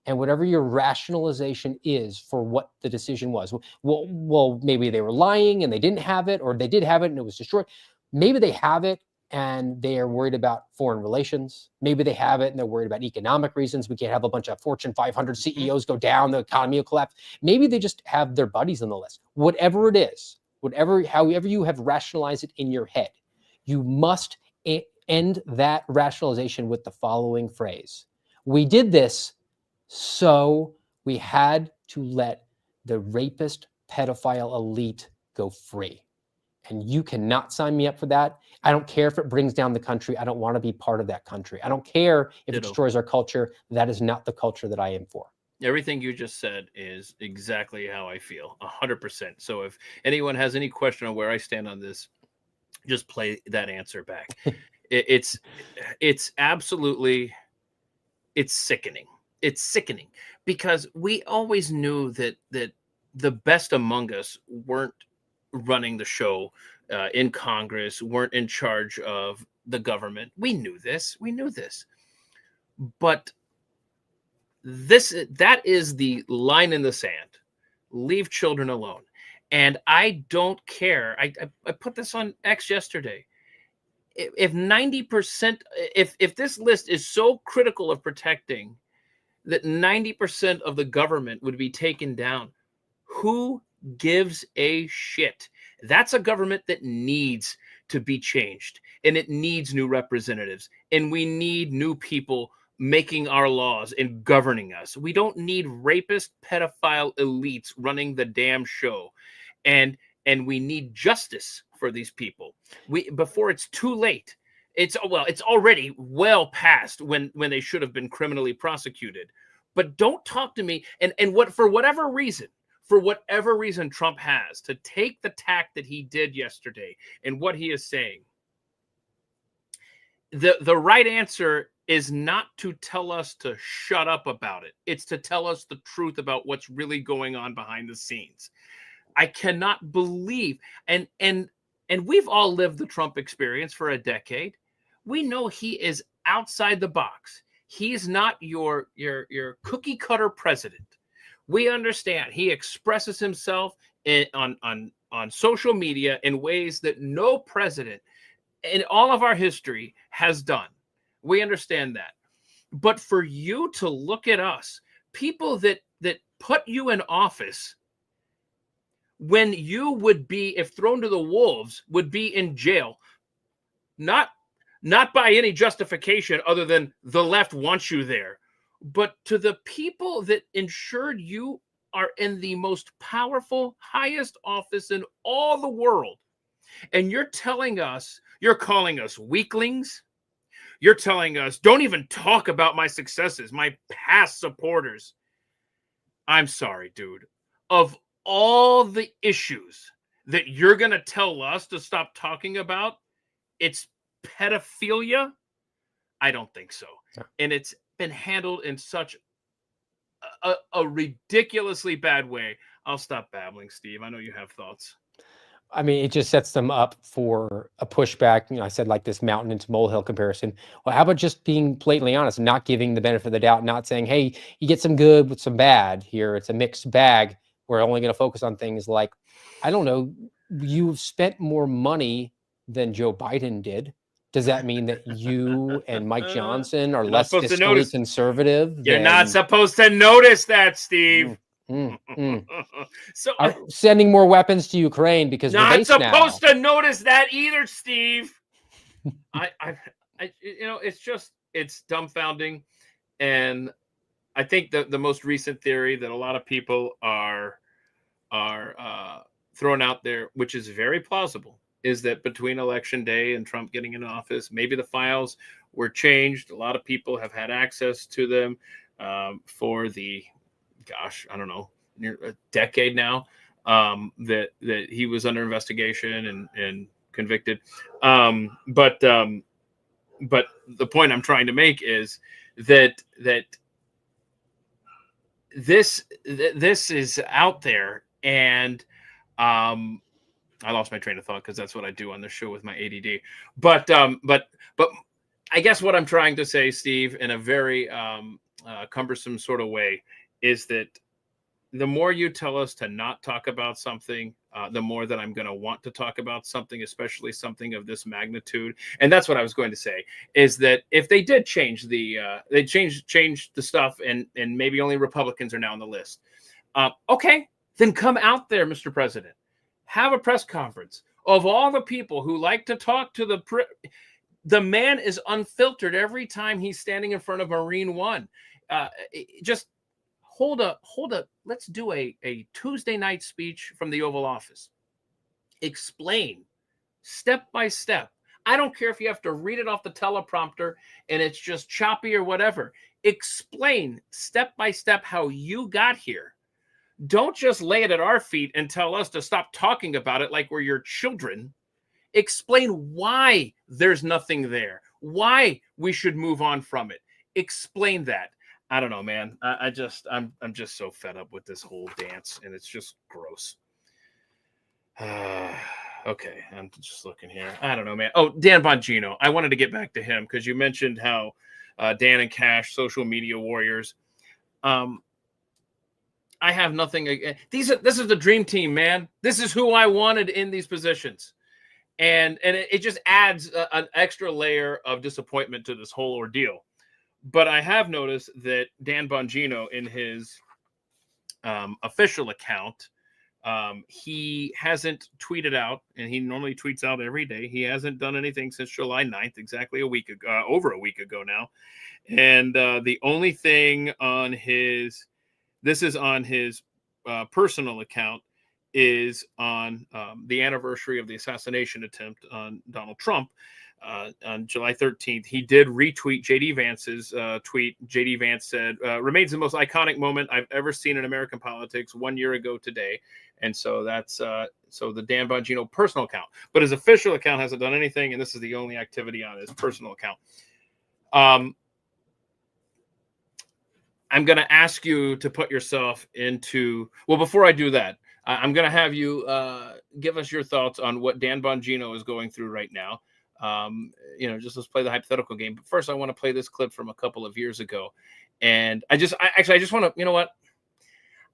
And whatever your rationalization is for what the decision was, well, maybe they were lying and they didn't have it, or they did have it and it was destroyed. Maybe they have it and they are worried about foreign relations. Maybe they have it and they're worried about economic reasons. We can't have a bunch of Fortune 500 CEOs go down, the economy will collapse. Maybe they just have their buddies on the list. Whatever it is, however you have rationalized it in your head, you must end that rationalization with the following phrase: we did this, so we had to let the rapist, pedophile elite go free. And you cannot sign me up for that. I don't care if it brings down the country. I don't want to be part of that country. I don't care if it destroys our culture. That is not the culture that I am for. Everything you just said is exactly how I feel, 100%. So if anyone has any question on where I stand on this, just play that answer back. It's absolutely, it's sickening. It's sickening because we always knew that the best among us weren't running the show in Congress, weren't in charge of the government. We knew this. But that is the line in the sand. Leave children alone. And I don't care. I put this on X yesterday. If 90%, if this list is so critical of protecting that 90% of the government would be taken down, who gives a shit? That's a government that needs to be changed, and it needs new representatives, and we need new people making our laws and governing us. We don't need rapist, pedophile elites running the damn show, and we need justice for these people. Before it's too late. It's already well past when they should have been criminally prosecuted. But don't talk to me and for whatever reason Trump has to take the tack that he did yesterday and what he is saying. The right answer is not to tell us to shut up about it. It's to tell us the truth about what's really going on behind the scenes. I cannot believe, and we've all lived the Trump experience for a decade. We know he is outside the box. He's not your cookie cutter president. We understand he expresses himself on social media in ways that no president in all of our history has done. We understand that. But for you to look at us, people that put you in office when you would be, if thrown to the wolves, would be in jail, not by any justification other than the left wants you there, but to the people that ensured you are in the most powerful, highest office in all the world. And you're telling us, you're calling us weaklings. You're telling us, don't even talk about my successes, my past supporters. I'm sorry, dude. Of all the issues that you're going to tell us to stop talking about, it's pedophilia? I don't think so. Yeah. And it's been handled in such a ridiculously bad way. I'll stop babbling, Steve. I know you have thoughts. I mean, it just sets them up for a pushback. You know, I said like this mountain into molehill comparison. Well, how about just being blatantly honest and not giving the benefit of the doubt, not saying, hey, you get some good with some bad here. It's a mixed bag. We're only going to focus on things like, I don't know, you've spent more money than Joe Biden did. Does that mean that you and Mike Johnson are less fiscally conservative? You're not supposed to notice that, Steve. So sending more weapons to Ukraine because not supposed to notice that either, Steve. I you know, it's dumbfounding. And I think the most recent theory that a lot of people are throwing out there, which is very plausible, is that between Election Day and Trump getting in office, maybe the files were changed. A lot of people have had access to them for the, gosh, I don't know, near a decade now, that he was under investigation and convicted. But the point I'm trying to make is that this is out there, and I lost my train of thought because that's what I do on the show with my ADD. But I guess what I'm trying to say, Steve, in a very cumbersome sort of way, is that the more you tell us to not talk about something, the more that I'm going to want to talk about something, especially something of this magnitude. And that's what I was going to say, is that if they did change the stuff and maybe only Republicans are now on the list. Okay, then come out there, Mr. President. Have a press conference. Of all the people who like to talk to the man is unfiltered every time he's standing in front of Marine One. Just hold up. Let's do a Tuesday night speech from the Oval Office. Explain step by step. I don't care if you have to read it off the teleprompter and it's just choppy or whatever. Explain step by step how you got here. Don't just lay it at our feet and tell us to stop talking about it like we're your children. Explain why there's nothing there, why we should move on from it. Explain that. I don't know, man. I'm just so fed up with this whole dance, and it's just gross. Okay, I'm just looking here. I don't know, man. Oh, Dan Bongino. I wanted to get back to him because you mentioned how Dan and Cash, social media warriors. I have nothing. This is the dream team, man. This is who I wanted in these positions. And it just adds an extra layer of disappointment to this whole ordeal. But I have noticed that Dan Bongino, in his official account, he hasn't tweeted out, and he normally tweets out every day. He hasn't done anything since July 9th, exactly a week ago, over a week ago now. And the only thing on his personal account, is on the anniversary of the assassination attempt on Donald Trump on July 13th. He did retweet J.D. Vance's tweet. J.D. Vance said, remains the most iconic moment I've ever seen in American politics 1 year ago today. And so that's so the Dan Bongino personal account. But his official account hasn't done anything, and this is the only activity on his personal account. I'm going to ask you to put yourself into, well, before I do that, I'm going to have you give us your thoughts on what Dan Bongino is going through right now. Just let's play the hypothetical game. But first, I want to play this clip from a couple of years ago. And I just want to, you know what?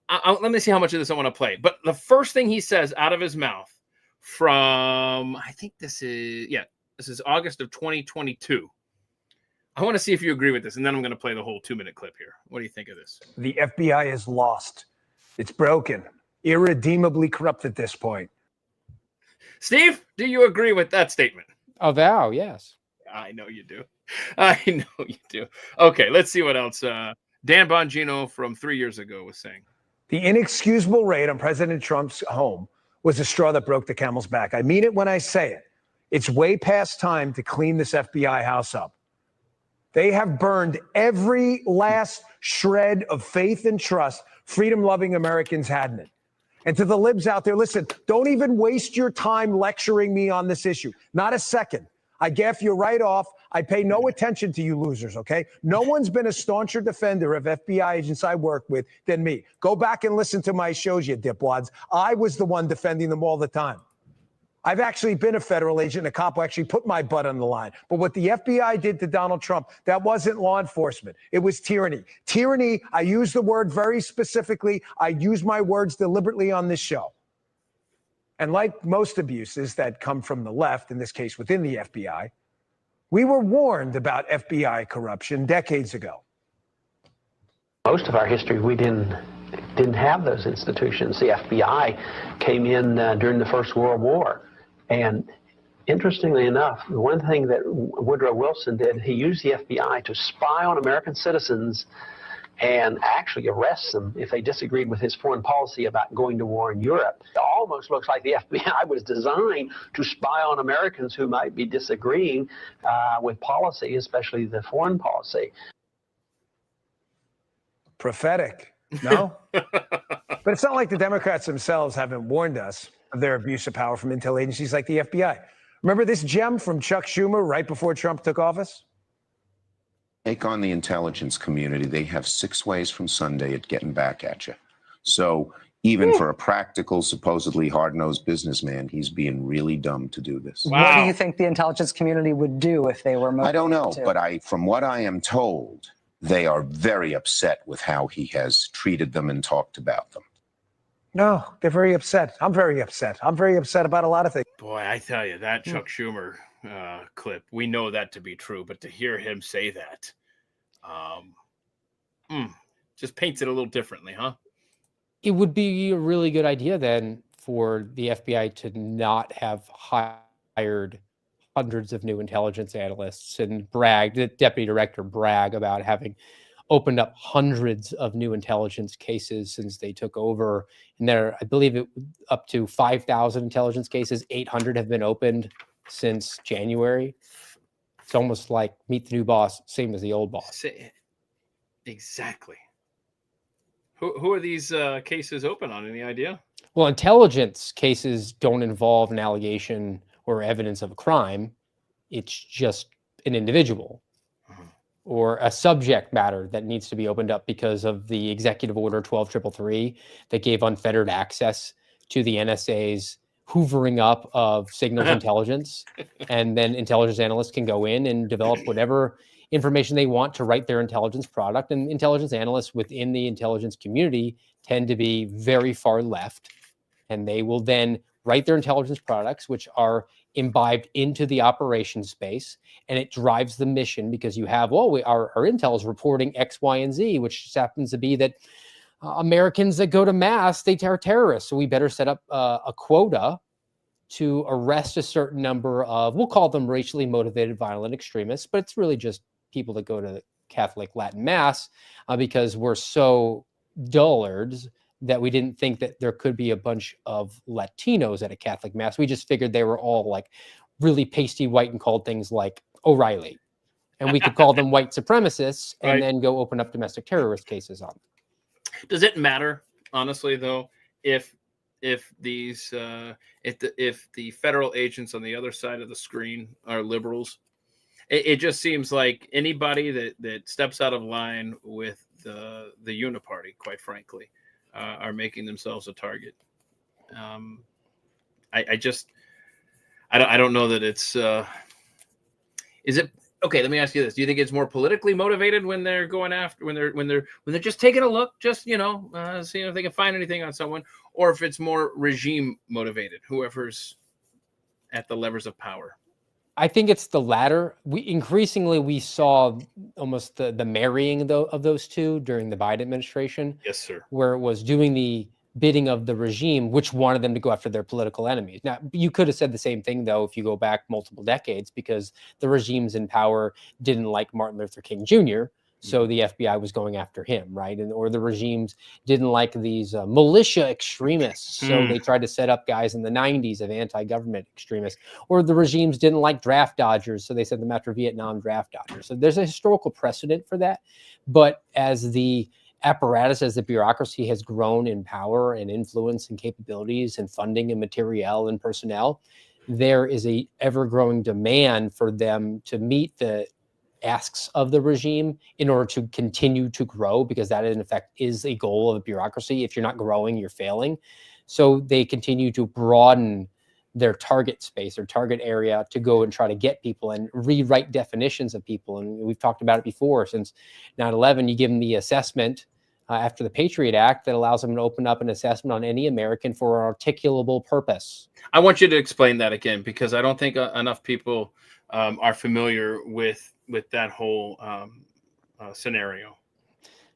Let me see how much of this I want to play. But the first thing he says out of his mouth from, I think this is August of 2022. I want to see if you agree with this, and then I'm going to play the whole 2-minute clip here. What do you think of this? The FBI is lost. It's broken, irredeemably corrupt at this point. Steve, do you agree with that statement? Avow, yes. I know you do. I know you do. Okay, let's see what else Dan Bongino from 3 years ago was saying. The inexcusable raid on President Trump's home was the straw that broke the camel's back. I mean it when I say it. It's way past time to clean this FBI house up. They have burned every last shred of faith and trust freedom-loving Americans had in it. And to the libs out there, listen, don't even waste your time lecturing me on this issue. Not a second. I gaff you right off. I pay no attention to you losers, okay? No one's been a stauncher defender of FBI agents I work with than me. Go back and listen to my shows, you dipwads. I was the one defending them all the time. I've actually been a federal agent, and a cop who actually put my butt on the line. But what the FBI did to Donald Trump, that wasn't law enforcement. It was tyranny. Tyranny, I use the word very specifically. I use my words deliberately on this show. And like most abuses that come from the left, in this case within the FBI, we were warned about FBI corruption decades ago. Most of our history, we didn't have those institutions. The FBI came in during the First World War. And interestingly enough, one thing that Woodrow Wilson did, he used the FBI to spy on American citizens and actually arrest them if they disagreed with his foreign policy about going to war in Europe. It almost looks like the FBI was designed to spy on Americans who might be disagreeing with policy, especially the foreign policy. Prophetic, no? But it's not like the Democrats themselves haven't warned us of their abuse of power from intel agencies like the FBI. Remember this gem from Chuck Schumer right before Trump took office? Take on the intelligence community. They have 6 ways from Sunday at getting back at you. So even for a practical, supposedly hard-nosed businessman, he's being really dumb to do this. Wow. What do you think the intelligence community would do if they were motivated? I don't know, but from what I am told, they are very upset with how he has treated them and talked about them. No, they're very upset. I'm very upset. I'm very upset about a lot of things. Boy, I tell you, that Chuck Schumer clip, we know that to be true, but to hear him say that just paints it a little differently, huh? It would be a really good idea then for the FBI to not have hired hundreds of new intelligence analysts and the deputy director brag about having opened up hundreds of new intelligence cases since they took over. And there, I believe it up to 5,000 intelligence cases, 800 have been opened since January. It's almost like meet the new boss, same as the old boss. Exactly. Who are these cases open on? Any idea? Well, intelligence cases don't involve an allegation or evidence of a crime. It's just an individual or a subject matter that needs to be opened up because of the executive order 12333 that gave unfettered access to the NSA's hoovering up of signals intelligence. And then intelligence analysts can go in and develop whatever information they want to write their intelligence product. And intelligence analysts within the intelligence community tend to be very far left. And they will then write their intelligence products, which are imbibed into the operations space, and it drives the mission because you have, our intel is reporting X, Y, and Z, which just happens to be that Americans that go to mass, they are terrorists. So we better set up a quota to arrest a certain number of, we'll call them racially motivated violent extremists, but it's really just people that go to the Catholic Latin Mass because we're so dullards that we didn't think that there could be a bunch of Latinos at a Catholic Mass. We just figured they were all like really pasty white and called things like O'Reilly. And we could call them white supremacists and then go open up domestic terrorist cases on them. Does it matter, honestly, though, if these if the federal agents on the other side of the screen are liberals? It just seems like anybody that steps out of line with the uniparty, quite frankly, are making themselves a target. I don't know that it's Is it okay? Let me ask you this: do you think it's more politically motivated when they're going after when they're just taking a look, just seeing if they can find anything on someone, or if it's more regime motivated, whoever's at the levers of power? I think it's the latter. We saw almost the marrying of those two during the Biden administration. Yes, sir. Where it was doing the bidding of the regime, which wanted them to go after their political enemies. Now, you could have said the same thing, though, if you go back multiple decades, because the regimes in power didn't like Martin Luther King Jr., so the FBI was going after him, right? Or the regimes didn't like these militia extremists, so they tried to set up guys in the 90s of anti-government extremists. Or the regimes didn't like draft dodgers, so they sent them after Vietnam draft dodgers. So there's a historical precedent for that. But as the apparatus, as the bureaucracy has grown in power and influence and capabilities and funding and materiel and personnel, there is a ever-growing demand for them to meet the asks of the regime in order to continue to grow, because that in effect is a goal of a bureaucracy. If you're not growing, you're failing. So they continue to broaden their target space or target area to go and try to get people and rewrite definitions of people. And we've talked about it before. Since 9/11, you give them the assessment after the Patriot Act that allows them to open up an assessment on any American for an articulable purpose. I want you to explain that again, because I don't think enough people are familiar with that whole scenario.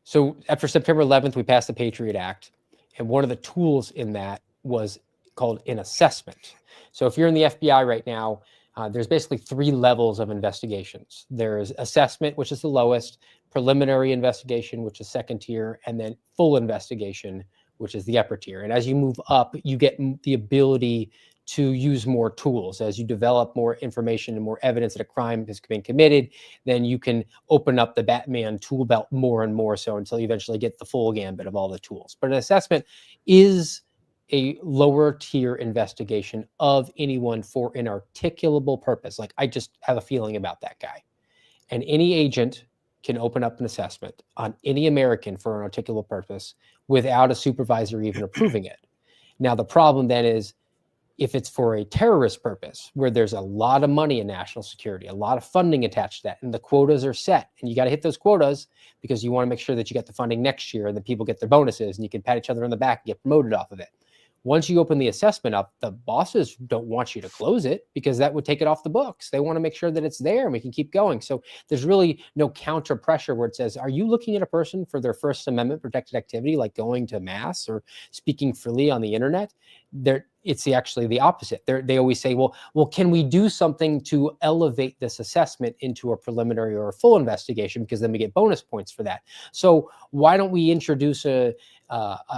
So after September 11th, we passed the Patriot Act, and one of the tools in that was called an assessment. So if you're in the FBI right now, there's basically 3 levels of investigations. There's assessment, which is the lowest, preliminary investigation, which is second tier, and then full investigation, which is the upper tier. And as you move up, you get the ability to use more tools. As you develop more information and more evidence that a crime has been committed, then you can open up the Batman tool belt more and more so until you eventually get the full gambit of all the tools. But an assessment is a lower tier investigation of anyone for an articulable purpose. Like, I just have a feeling about that guy. And any agent can open up an assessment on any American for an articulable purpose without a supervisor even approving it. Now, the problem then is, if it's for a terrorist purpose, where there's a lot of money in national security, a lot of funding attached to that, and the quotas are set, and you got to hit those quotas because you want to make sure that you get the funding next year and that people get their bonuses and you can pat each other on the back and get promoted off of it. Once you open the assessment up, the bosses don't want you to close it because that would take it off the books. They want to make sure that it's there and we can keep going. So there's really no counter pressure where it says, are you looking at a person for their First Amendment protected activity, like going to mass or speaking freely on the internet? It's actually the opposite. They always say, well, can we do something to elevate this assessment into a preliminary or a full investigation, because then we get bonus points for that. So why don't we introduce a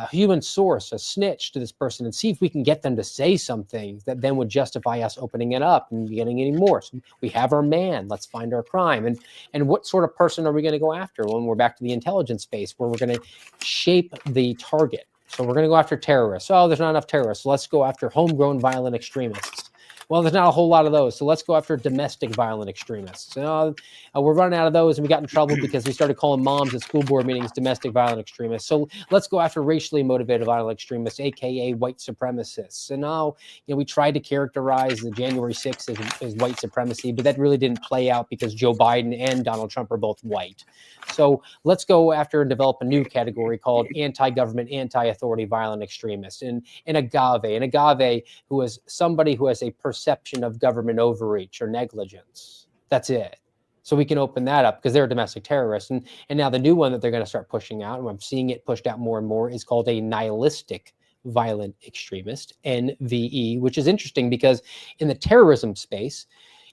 human source, a snitch to this person, and see if we can get them to say something that then would justify us opening it up and getting any more. So we have our man, let's find our crime. And what sort of person are we going to go after? When we're back to the intelligence space, where we're going to shape the target. So we're going to go after terrorists. Oh, there's not enough terrorists. So let's go after homegrown violent extremists. Well, there's not a whole lot of those. So let's go after domestic violent extremists. We're running out of those, and we got in trouble because we started calling moms at school board meetings domestic violent extremists. So let's go after racially motivated violent extremists, aka white supremacists. And now, we tried to characterize the January 6th as white supremacy, but that really didn't play out because Joe Biden and Donald Trump are both white. So let's go after and develop a new category called anti-government, anti-authority violent extremists. And agave, who is somebody who has a perception of government overreach or negligence. That's it. So we can open that up because they're a domestic terrorist. And now the new one that they're going to start pushing out, and I'm seeing it pushed out more and more, is called a nihilistic violent extremist, NVE, which is interesting because in the terrorism space,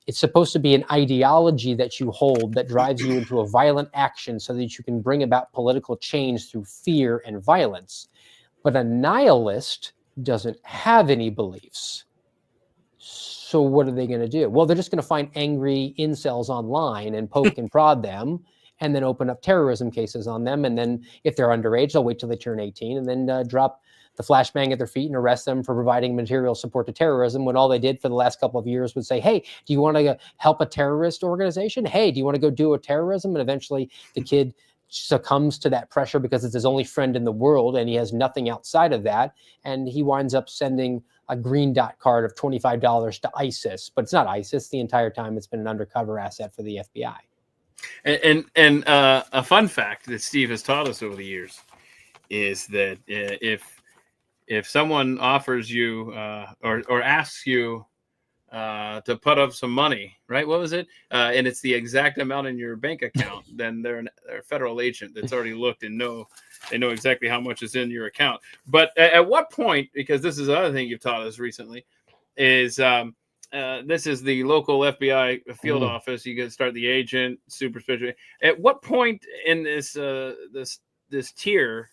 it's supposed to be an ideology that you hold that drives you into a violent action so that you can bring about political change through fear and violence. But a nihilist doesn't have any beliefs. So what are they going to do? Well, they're just going to find angry incels online and poke and prod them, and then open up terrorism cases on them. And then if they're underage, they'll wait till they turn 18 and then drop the flashbang at their feet and arrest them for providing material support to terrorism, when all they did for the last couple of years would say, hey, do you want to help a terrorist organization? Hey, do you want to go do a terrorism? And eventually the kid succumbs to that pressure because it's his only friend in the world and he has nothing outside of that. And he winds up sending a green dot card of $25 to ISIS, but it's not ISIS. The entire time it's been an undercover asset for the FBI. And a fun fact that Steve has taught us over the years is that if someone offers you or asks you to put up some money, right? What was it? And it's the exact amount in your bank account, then they're a federal agent that's already looked and they know exactly how much is in your account. But at what point, because this is another thing you've taught us recently, is this is the local FBI field office. You can start the agent, super special. At what point in this tier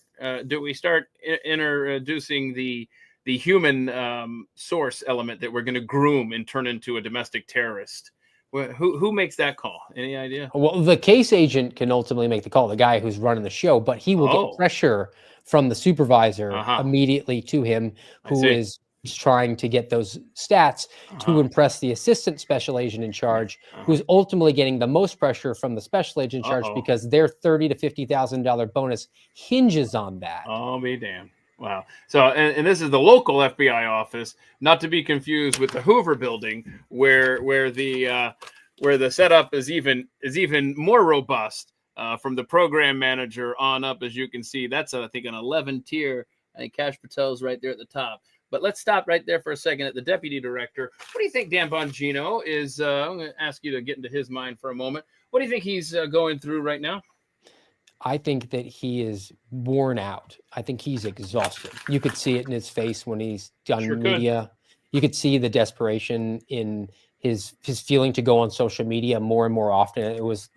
do we start introducing the human source element that we're going to groom and turn into a domestic terrorist? Who makes that call? Any idea? Well, the case agent can ultimately make the call, the guy who's running the show, but he will get pressure from the supervisor immediately to him, who is trying to get those stats to impress the assistant special agent in charge, who's ultimately getting the most pressure from the special agent in charge because their $30,000 to $50,000 bonus hinges on that. Oh, be damned. Wow. So, and this is the local FBI office, not to be confused with the Hoover building, where the setup is even more robust from the program manager on up. As you can see, that's I think an 11 tier. I think Kash Patel's right there at the top. But let's stop right there for a second at the deputy director. What do you think Dan Bongino is? I'm going to ask you to get into his mind for a moment. What do you think he's going through right now? I think that he is worn out. I think he's exhausted. You could see it in his face when he's done media. You could see the desperation in his feeling to go on social media more and more often. It was,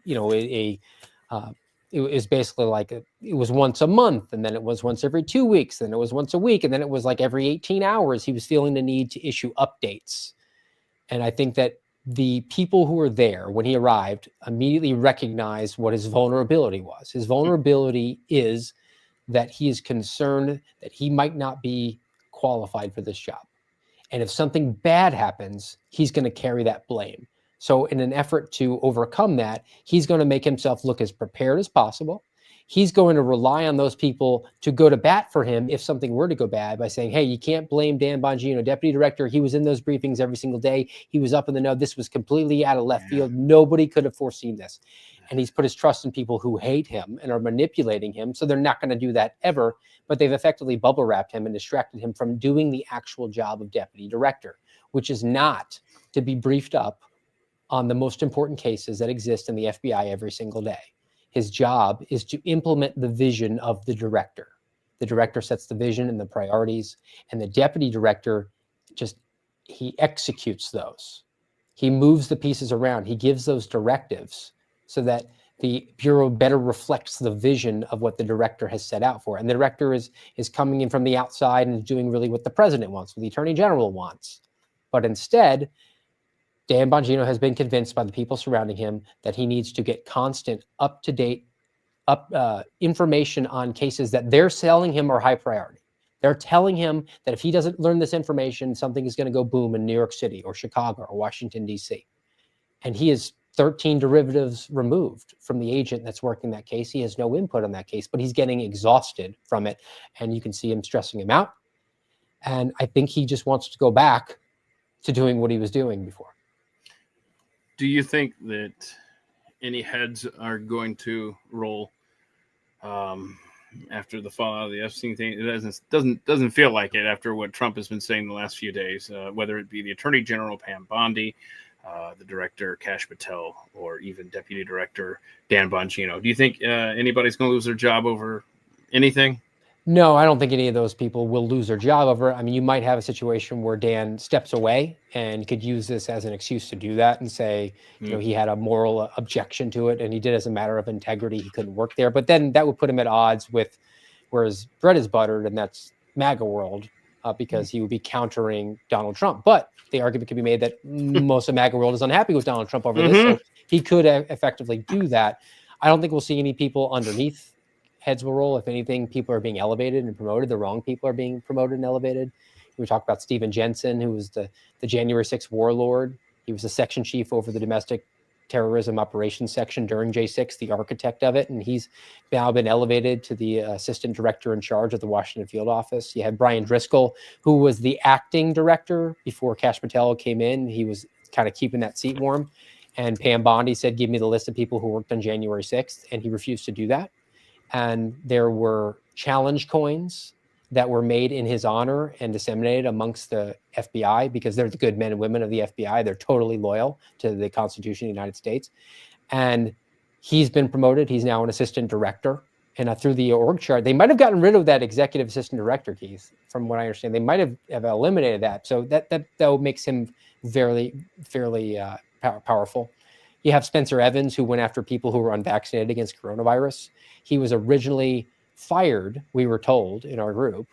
it was basically like it was once a month, and then it was once every 2 weeks, then it was once a week, and then it was like every 18 hours. He was feeling the need to issue updates. And I think that the people who were there when he arrived immediately recognized what his vulnerability was. His vulnerability is that he is concerned that he might not be qualified for this job. And if something bad happens, he's going to carry that blame. So in an effort to overcome that, he's going to make himself look as prepared as possible. He's going to rely on those people to go to bat for him if something were to go bad by saying, hey, you can't blame Dan Bongino, deputy director. He was in those briefings every single day. He was up in the know. This was completely out of left field. Nobody could have foreseen this. And he's put his trust in people who hate him and are manipulating him. So they're not going to do that ever. But they've effectively bubble wrapped him and distracted him from doing the actual job of deputy director, which is not to be briefed up on the most important cases that exist in the FBI every single day. His job is to implement the vision of the director. The director sets the vision and the priorities, and the deputy director he executes those. He moves the pieces around. He gives those directives so that the Bureau better reflects the vision of what the director has set out for. And the director is coming in from the outside and doing really what the president wants, what the attorney general wants. But instead, Dan Bongino has been convinced by the people surrounding him that he needs to get constant, up-to-date information on cases that they're telling him are high priority. They're telling him that if he doesn't learn this information, something is going to go boom in New York City or Chicago or Washington, D.C. And he is 13 derivatives removed from the agent that's working that case. He has no input on that case, but he's getting exhausted from it. And you can see him stressing him out. And I think he just wants to go back to doing what he was doing before. Do you think that any heads are going to roll after the fallout of the Epstein thing? It doesn't feel like it after what Trump has been saying the last few days, whether it be the Attorney General Pam Bondi, the Director Kash Patel, or even Deputy Director Dan Bongino. Do you think anybody's going to lose their job over anything? No, I don't think any of those people will lose their job over it. I mean, you might have a situation where Dan steps away and could use this as an excuse to do that and say, he had a moral objection to it and he did as a matter of integrity. He couldn't work there. But then that would put him at odds with where his bread is buttered, and that's MAGA world, because he would be countering Donald Trump. But the argument could be made that most of MAGA world is unhappy with Donald Trump over this. So he could effectively do that. I don't think we'll see any people underneath heads will roll. If anything, people are being elevated and promoted. The wrong people are being promoted and elevated. We talked about Stephen Jensen, who was the January 6th warlord. He was the section chief over the domestic terrorism operations section during J6, the architect of it, and he's now been elevated to the assistant director in charge of the Washington field office. You had Brian Driscoll, who was the acting director before Kash Patel came in. He was kind of keeping that seat warm. And Pam Bondi said, give me the list of people who worked on January 6th, and he refused to do that. And there were challenge coins that were made in his honor and disseminated amongst the FBI, because they're the good men and women of the FBI. They're totally loyal to the Constitution of the United States. And he's been promoted. He's now an assistant director. And through the org chart, they might have gotten rid of that executive assistant director, Keith, from what I understand. They might have eliminated that. So that makes him fairly powerful. You have Spencer Evans, who went after people who were unvaccinated against coronavirus. He was originally fired, we were told in our group,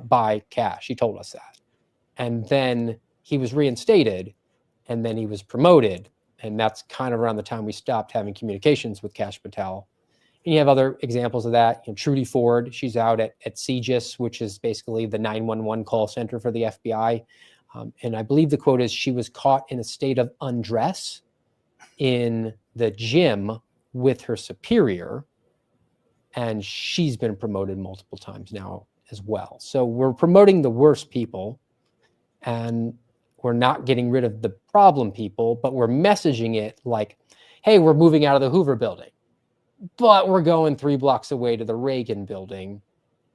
by Kash. He told us that. And then he was reinstated, and then he was promoted. And that's kind of around the time we stopped having communications with Kash Patel. And you have other examples of that. You know, Trudy Ford, she's out at CGIS, which is basically the 911 call center for the FBI. And I believe the quote is, she was caught in a state of undress in the gym with her superior. And she's been promoted multiple times now as well. So we're promoting the worst people, and we're not getting rid of the problem people, but we're messaging it like, hey, we're moving out of the Hoover building, but we're going 3 blocks away to the Reagan building.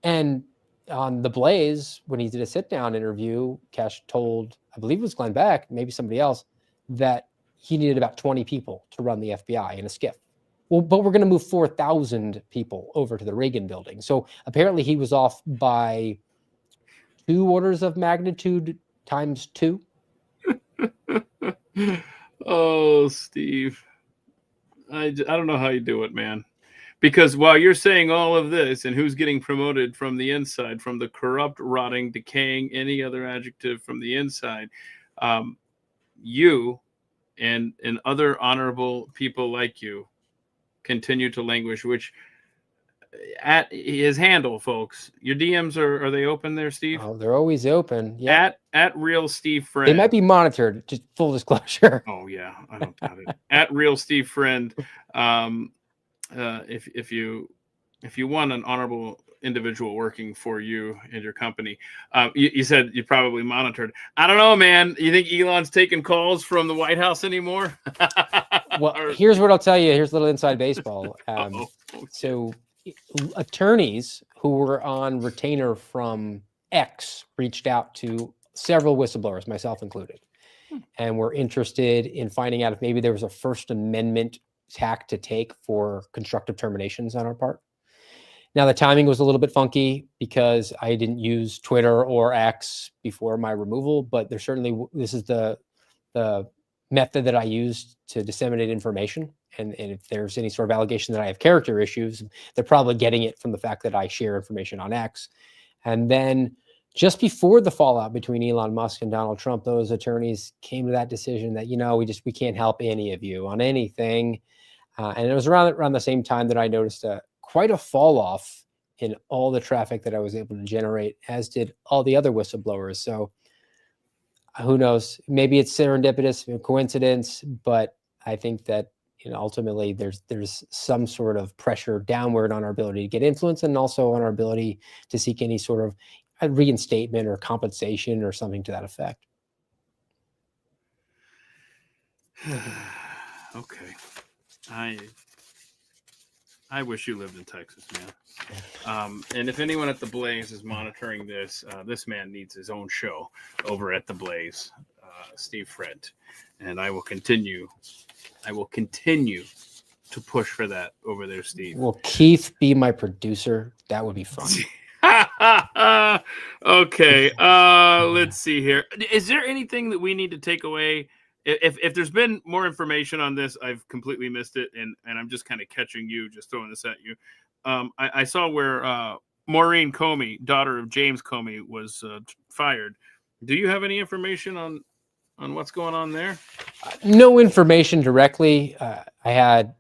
And on The Blaze, when he did a sit-down interview, Kash told, I believe it was Glenn Beck, maybe somebody else, that he needed about 20 people to run the FBI in a skiff. Well, but we're going to move 4,000 people over to the Reagan building. So apparently he was off by 2 orders of magnitude times 2. Oh, Steve. I don't know how you do it, man. Because while you're saying all of this, and who's getting promoted from the inside, from the corrupt, rotting, decaying, any other adjective from the inside, you and other honorable people like you continue to languish, which at his handle, folks, your DMs are they open there, Steve? Oh, they're always open. Yeah. At Real Steve Friend. They might be monitored, just full disclosure. Oh yeah, I don't doubt it. At Real Steve Friend. If you want an honorable individual working for you and your company, you said you probably monitored. I don't know, man. You think Elon's taking calls from the White House anymore? Well, here's what I'll tell you. Here's a little inside baseball. So attorneys who were on retainer from X reached out to several whistleblowers, myself included, and were interested in finding out if maybe there was a First Amendment tack to take for constructive terminations on our part. Now, the timing was a little bit funky because I didn't use Twitter or X before my removal, but there's certainly, this is the method that I used to disseminate information. And if there's any sort of allegation that I have character issues, they're probably getting it from the fact that I share information on X. And then just before the fallout between Elon Musk and Donald Trump, those attorneys came to that decision that, you know, we can't help any of you on anything. And it was around the same time that I noticed quite a fall off in all the traffic that I was able to generate, as did all the other whistleblowers. So who knows? Maybe it's serendipitous, coincidence, but I think that, you know, ultimately there's some sort of pressure downward on our ability to get influence, and also on our ability to seek any sort of a reinstatement or compensation or something to that effect. Okay. I wish you lived in Texas, man. And if anyone at the Blaze is monitoring this, this man needs his own show over at the Blaze, Steve Friend, and I will continue to push for that over there, Steve. Will Keith be my producer? That would be fun. Okay. Let's see here. Is there anything that we need to take away? If there's been more information on this, I've completely missed it, and I'm just kind of catching you, just throwing this at you. I saw where Maureen Comey, daughter of James Comey, was fired. Do you have any information on what's going on there? No information directly. I had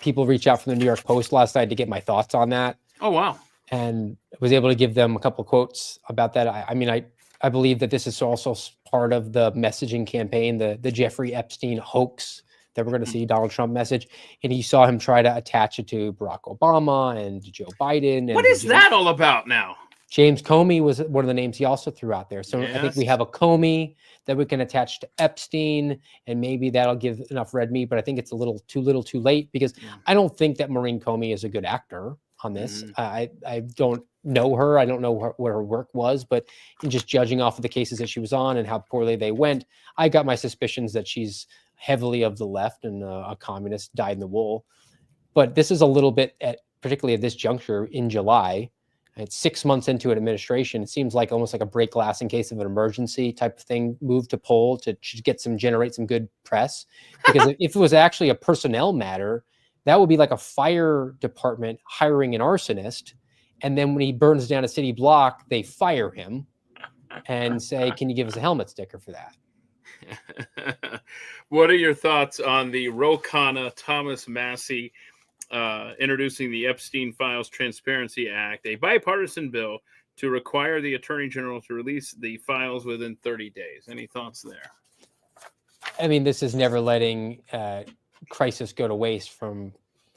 people reach out from the New York Post last night to get my thoughts on that. Oh, wow. And was able to give them a couple of quotes about that. I believe that this is also part of the messaging campaign, the Jeffrey Epstein hoax that we're going to see Donald Trump message, and he saw him try to attach it to Barack Obama and to Joe Biden. And what is that all about now? James Comey was one of the names he also threw out there. So I think we have a Comey that we can attach to Epstein, and maybe that'll give enough red meat, but I think it's a little too late, because I don't think that Maureen Comey is a good actor on this. I don't know her. I don't know what her work was, but in just judging off of the cases that she was on and how poorly they went, I got my suspicions that she's heavily of the left and a communist, dyed in the wool. But this is a little bit, particularly at this juncture in July, it's 6 months into an administration. It seems like almost like a break glass in case of an emergency type of thing, move to poll to generate some good press. Because if it was actually a personnel matter, that would be like a fire department hiring an arsonist. And then when he burns down a city block, they fire him and say, can you give us a helmet sticker for that? What are your thoughts on the Ro Khanna Thomas Massie introducing the Epstein Files Transparency Act, a bipartisan bill to require the Attorney General to release the files within 30 days? Any thoughts there? I mean, this is never letting crisis go to waste from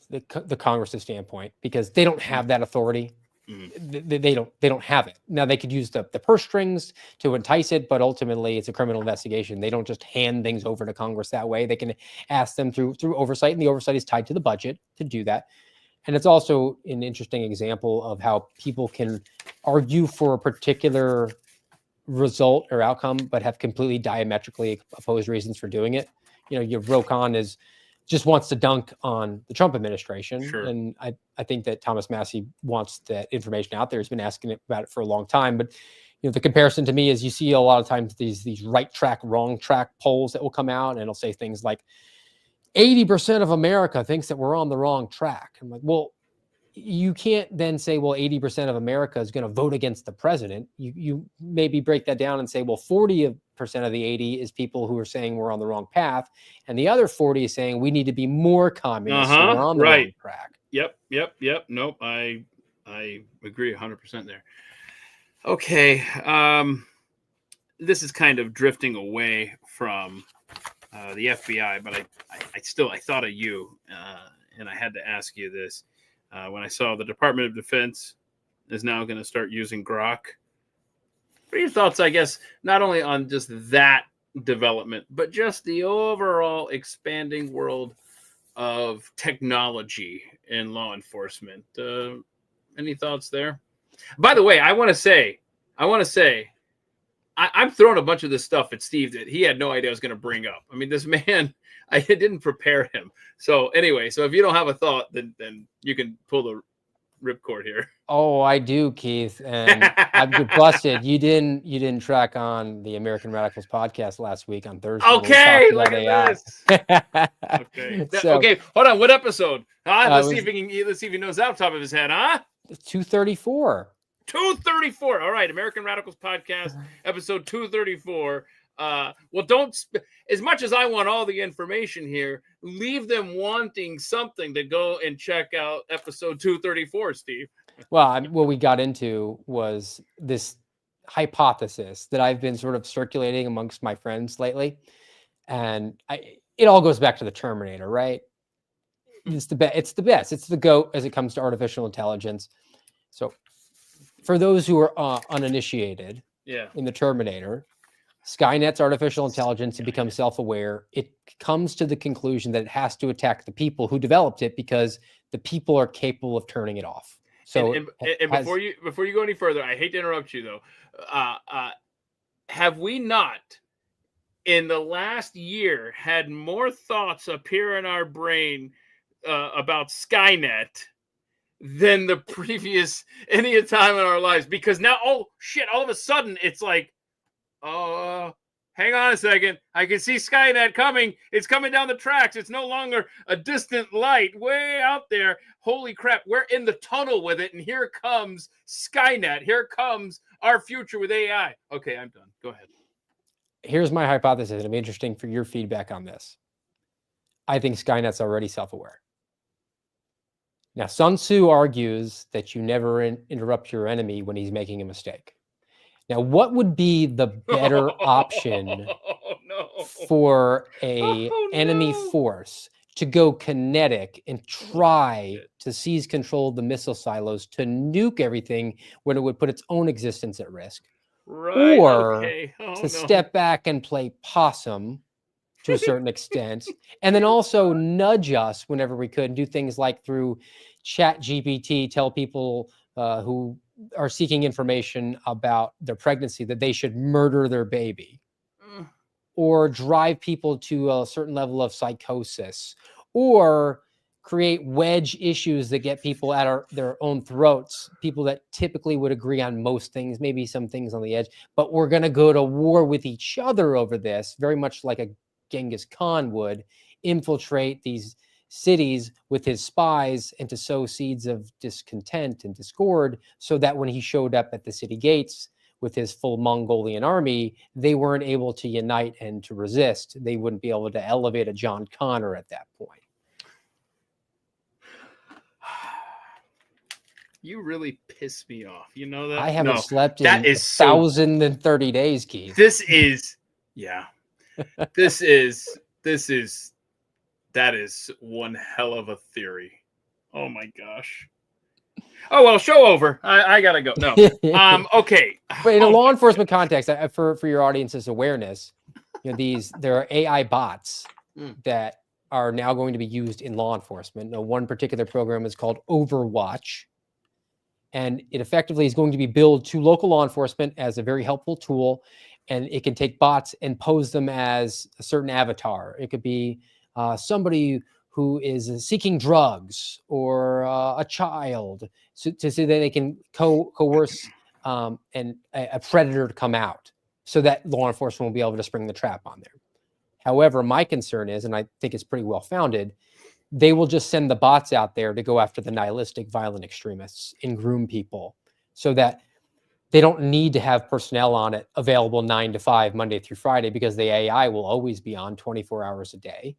the Congress's standpoint, because they don't have that authority. They don't have it. Now, they could use the purse strings to entice it, but ultimately it's a criminal investigation. They don't just hand things over to Congress that way. They can ask them through oversight, and the oversight is tied to the budget to do that. And it's also an interesting example of how people can argue for a particular result or outcome, but have completely diametrically opposed reasons for doing it. You know, your Ro Khanna just wants to dunk on the Trump administration. Sure. And I think that Thomas Massie wants that information out there. He's been asking about it for a long time. But you know, the comparison to me is you see a lot of times these right track, wrong track polls that will come out, and it'll say things like 80% of America thinks that we're on the wrong track. I'm like, well, you can't then say, well, 80% of America is going to vote against the president. You maybe break that down and say, well, 40% of the 80 is people who are saying we're on the wrong path, and the other 40 is saying we need to be more communist. So we're on the wrong track. Yep. Nope. I agree 100% there. Okay. This is kind of drifting away from the FBI, but I thought of you, and I had to ask you this. When I saw the Department of Defense is now going to start using Grok. What are your thoughts, I guess, not only on just that development, but just the overall expanding world of technology in law enforcement? Any thoughts there? By the way, I want to say, I'm throwing a bunch of this stuff at Steve that he had no idea I was going to bring up. I mean, this man, I didn't prepare him. So anyway, so if you don't have a thought, then you can pull the ripcord here. Oh, I do, Keith, and I'm busted. You didn't track on the American Radicals podcast last week on Thursday. Okay, look at this. Okay, So, okay, hold on. What episode? Let's see if he knows that off the top of his head. 234. 234. All right, American Radicals podcast, episode 234. Well, don't, as much as I want all the information here, leave them wanting something to go and check out episode 234, Steve. Well, what we got into was this hypothesis that I've been sort of circulating amongst my friends lately. And it all goes back to the Terminator, right? It's the best. It's the GOAT as it comes to artificial intelligence. So for those who are uninitiated in the Terminator, Skynet's artificial intelligence, it becomes self-aware. It comes to the conclusion that it has to attack the people who developed it because the people are capable of turning it off. So, and before you go any further, I hate to interrupt you though. Have we not, in the last year, had more thoughts appear in our brain about Skynet than the previous any time in our lives? Because now, oh shit! All of a sudden, it's like, hang on a second. I can see Skynet coming. It's coming down the tracks. It's no longer a distant light way out there. Holy crap. We're in the tunnel with it. And here comes Skynet. Here comes our future with AI. Okay, I'm done. Go ahead. Here's my hypothesis. It'll be interesting for your feedback on this. I think Skynet's already self-aware. Now, Sun Tzu argues that you never interrupt your enemy when he's making a mistake. Now, what would be the better option for a enemy force to go kinetic and try to seize control of the missile silos to nuke everything when it would put its own existence at risk? Right. Or to step back and play possum to a certain extent, and then also nudge us whenever we could, and do things like through Chat GPT, tell people who are seeking information about their pregnancy that they should murder their baby, or drive people to a certain level of psychosis, or create wedge issues that get people at their own throats, people that typically would agree on most things, maybe some things on the edge, but we're going to go to war with each other over this, very much like a Genghis Khan would infiltrate these cities with his spies and to sow seeds of discontent and discord, so that when he showed up at the city gates with his full Mongolian army, they weren't able to unite and to resist. They wouldn't be able to elevate a John Connor at that point. You really piss me off. You know that? I haven't slept in that is 1,030 days, Keith. This is, yeah. That is one hell of a theory. Oh my gosh. Oh well, show over. I gotta go. No. Okay. But in a law enforcement context, for your audience's awareness, you know, there are AI bots that are now going to be used in law enforcement. Now, one particular program is called Overwatch, and it effectively is going to be billed to local law enforcement as a very helpful tool. And it can take bots and pose them as a certain avatar. It could be somebody who is seeking drugs, or a child, so that they can coerce a predator to come out, so that law enforcement will be able to spring the trap on there. However, my concern is, and I think it's pretty well founded, they will just send the bots out there to go after the nihilistic, violent extremists and groom people, so that they don't need to have personnel on it available 9 to 5, Monday through Friday, because the AI will always be on 24 hours a day.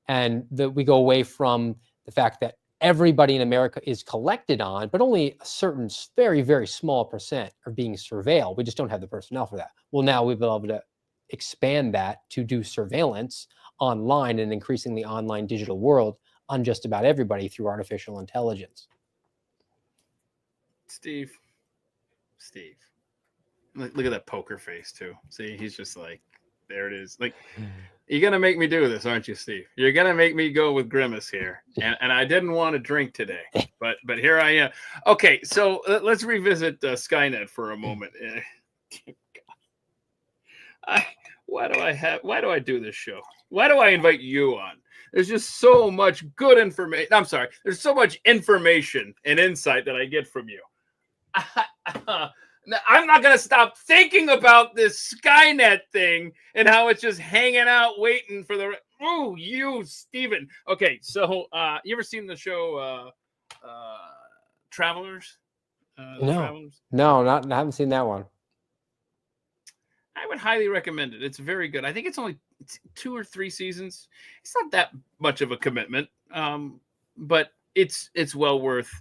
And we go away from the fact that everybody in America is collected on, but only a certain very, very small percent are being surveilled. We just don't have the personnel for that. Well, now we'll be able to expand that to do surveillance online, and increasingly online digital world, on just about everybody through artificial intelligence. Steve. Look at that poker face too. See, he's just like, there it is. Like, you're gonna make me do this, aren't you, Steve? You're gonna make me go with Grimace here. And I didn't want to drink today, but here I am. Okay, so let's revisit Skynet for a moment. Why do I do this show? Why do I invite you on? There's just so much good information. I'm sorry. There's so much information and insight that I get from you. I'm not going to stop thinking about this Skynet thing and how it's just hanging out waiting for the... Oh, you, Steven. Okay, so you ever seen the show Travelers? No, I haven't seen that one. I would highly recommend it. It's very good. I think it's only 2 or 3 seasons. It's not that much of a commitment, but it's well worth.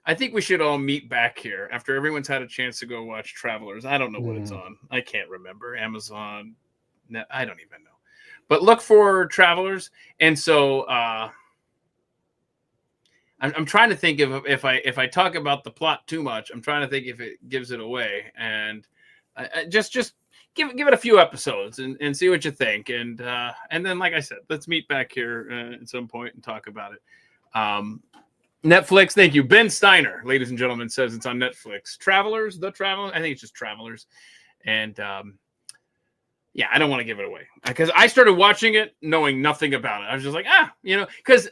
I think we should all meet back here after everyone's had a chance to go watch Travelers. I don't know what it's on. I can't remember. Amazon. I don't even know. But look for Travelers. And so I'm trying to think of if I talk about the plot too much. I'm trying to think if it gives it away. And just give it a few episodes and see what you think. And then, like I said, let's meet back here at some point and talk about it. Netflix, thank you. Ben Steiner, ladies and gentlemen, says it's on Netflix. Travelers, I think it's just Travelers. And yeah, I don't want to give it away because I started watching it knowing nothing about it. I was just like, because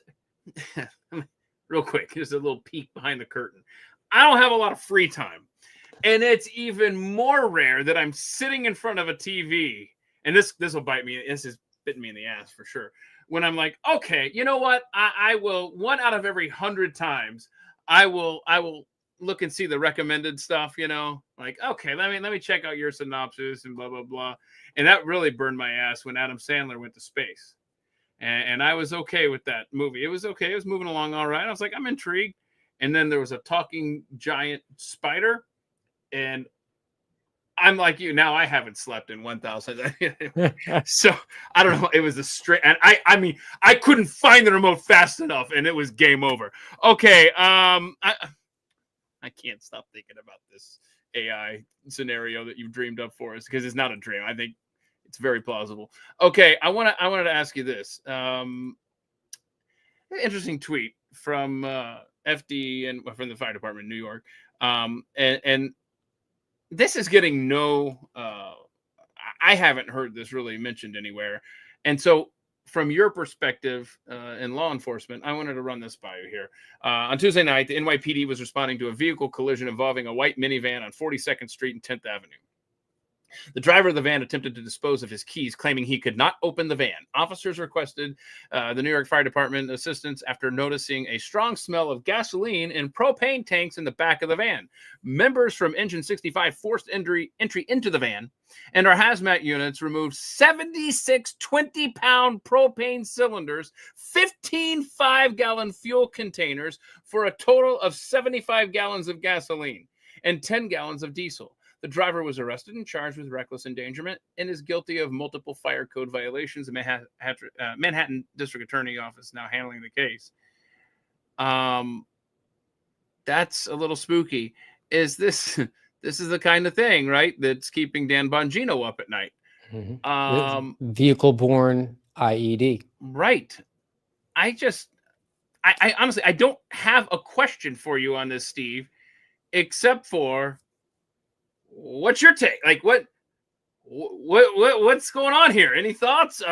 real quick, here's a little peek behind the curtain. I don't have a lot of free time. And it's even more rare that I'm sitting in front of a TV, and this will bite me. This is bitten me in the ass for sure. When I'm like, okay, you know what? I will 1 out of every 100 times, I will look and see the recommended stuff. Like, okay, let me check out your synopsis and blah blah blah. And that really burned my ass when Adam Sandler went to space, and I was okay with that movie. It was okay. It was moving along all right. I was like, I'm intrigued. And then there was a talking giant spider. And I'm like you now. I haven't slept in 1,000. So I don't know. It was a straight, and I mean, I couldn't find the remote fast enough, and it was game over. Okay, I can't stop thinking about this AI scenario that you've dreamed up for us because it's not a dream. I think it's very plausible. Okay, I wanted to ask you this. Interesting tweet from FD and from the fire department in New York, and this is getting no. I haven't heard this really mentioned anywhere, and so from your perspective in law enforcement, I wanted to run this by you here. On Tuesday night, the NYPD was responding to a vehicle collision involving a white minivan on 42nd Street and 10th Avenue. The driver of the van attempted to dispose of his keys, claiming he could not open the van. Officers requested the New York Fire Department assistance after noticing a strong smell of gasoline and propane tanks in the back of the van. Members from Engine 65 forced entry into the van, and our hazmat units removed 76 20-pound propane cylinders, 15 5-gallon fuel containers for a total of 75 gallons of gasoline and 10 gallons of diesel. The driver was arrested and charged with reckless endangerment and is guilty of multiple fire code violations. The Manhattan District Attorney Office now handling the case. That's a little spooky. Is this is the kind of thing, right, that's keeping Dan Bongino up at night? Mm-hmm. Vehicle-borne IED. Right. I honestly, I don't have a question for you on this, Steve, except for, what's your take? Like, what's going on here? Any thoughts?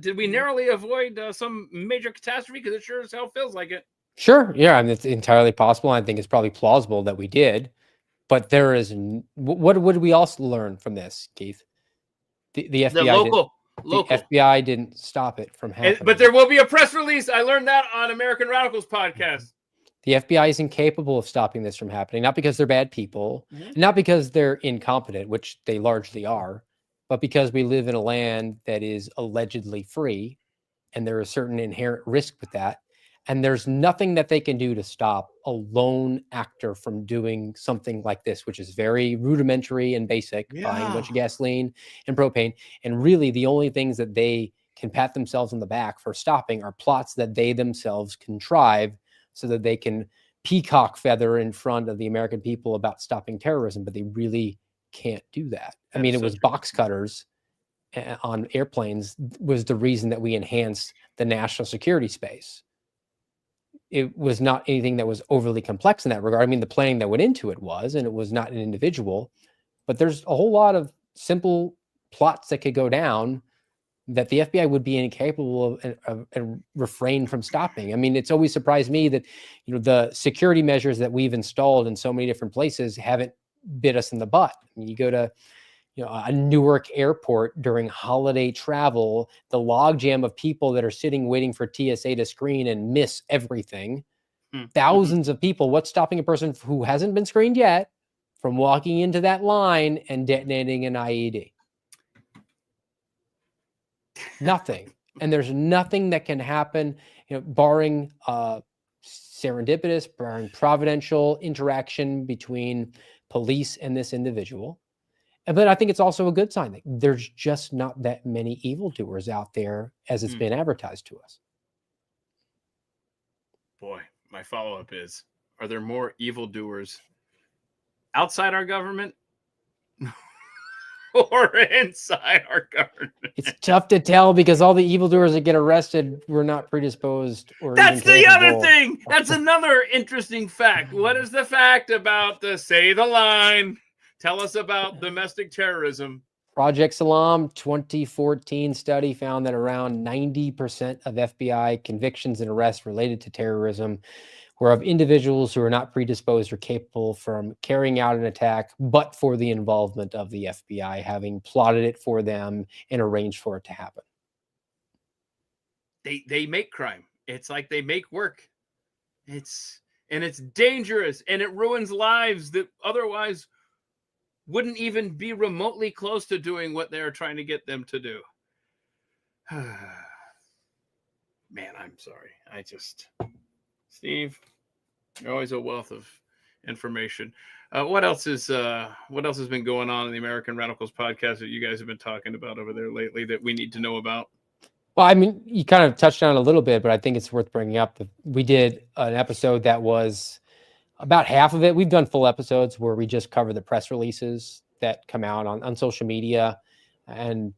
Did we narrowly avoid some major catastrophe? Because it sure as hell feels like it. Sure. Yeah, I mean, it's entirely possible. I think it's probably plausible that we did. But there is what would we also learn from this, Keith? The FBI the FBI didn't stop it from happening. But there will be a press release. I learned that on American Radicals podcast. The FBI is incapable of stopping this from happening, not because they're bad people, not because they're incompetent, which they largely are, but because we live in a land that is allegedly free, and there is certain inherent risk with that. And there's nothing that they can do to stop a lone actor from doing something like this, which is very rudimentary and basic, buying a bunch of gasoline and propane. And really, the only things that they can pat themselves on the back for stopping are plots that they themselves contrive so that they can peacock feather in front of the American people about stopping terrorism, but they really can't do that. I mean, it was box cutters on airplanes was the reason that we enhanced the national security space. It was not anything that was overly complex in that regard. I mean, the planning that went into it was, and it was not an individual, but there's a whole lot of simple plots that could go down that the FBI would be incapable of refrain from stopping. I mean, it's always surprised me that, you know, the security measures that we've installed in so many different places haven't bit us in the butt. I mean, you go to, you know, a Newark airport during holiday travel, the logjam of people that are sitting waiting for TSA to screen and miss everything. Thousands of people. What's stopping a person who hasn't been screened yet from walking into that line and detonating an IED? Nothing. And there's nothing that can happen, you know, barring serendipitous, barring providential interaction between police and this individual. But I think it's also a good sign that there's just not that many evildoers out there as it's been advertised to us. Boy, my follow-up is, are there more evildoers outside our government or inside our government? It's tough to tell because all the evildoers that get arrested were not predisposed or That's the other thing. That's another interesting fact. What is the fact about the say the line? Tell us about domestic terrorism. Project Salam 2014 study found that around 90% of FBI convictions and arrests related to terrorism were of individuals who are not predisposed or capable from carrying out an attack, but for the involvement of the FBI having plotted it for them and arranged for it to happen. They make crime. It's like they make work. It's dangerous, and it ruins lives that otherwise wouldn't even be remotely close to doing what they're trying to get them to do. Man, I'm sorry. Steve, you're always a wealth of information. What else has been going on in the American Radicals podcast that you guys have been talking about over there lately that we need to know about? Well, I mean, you kind of touched on it a little bit, but I think it's worth bringing up. We did an episode that was about half of it. We've done full episodes where we just cover the press releases that come out on social media, and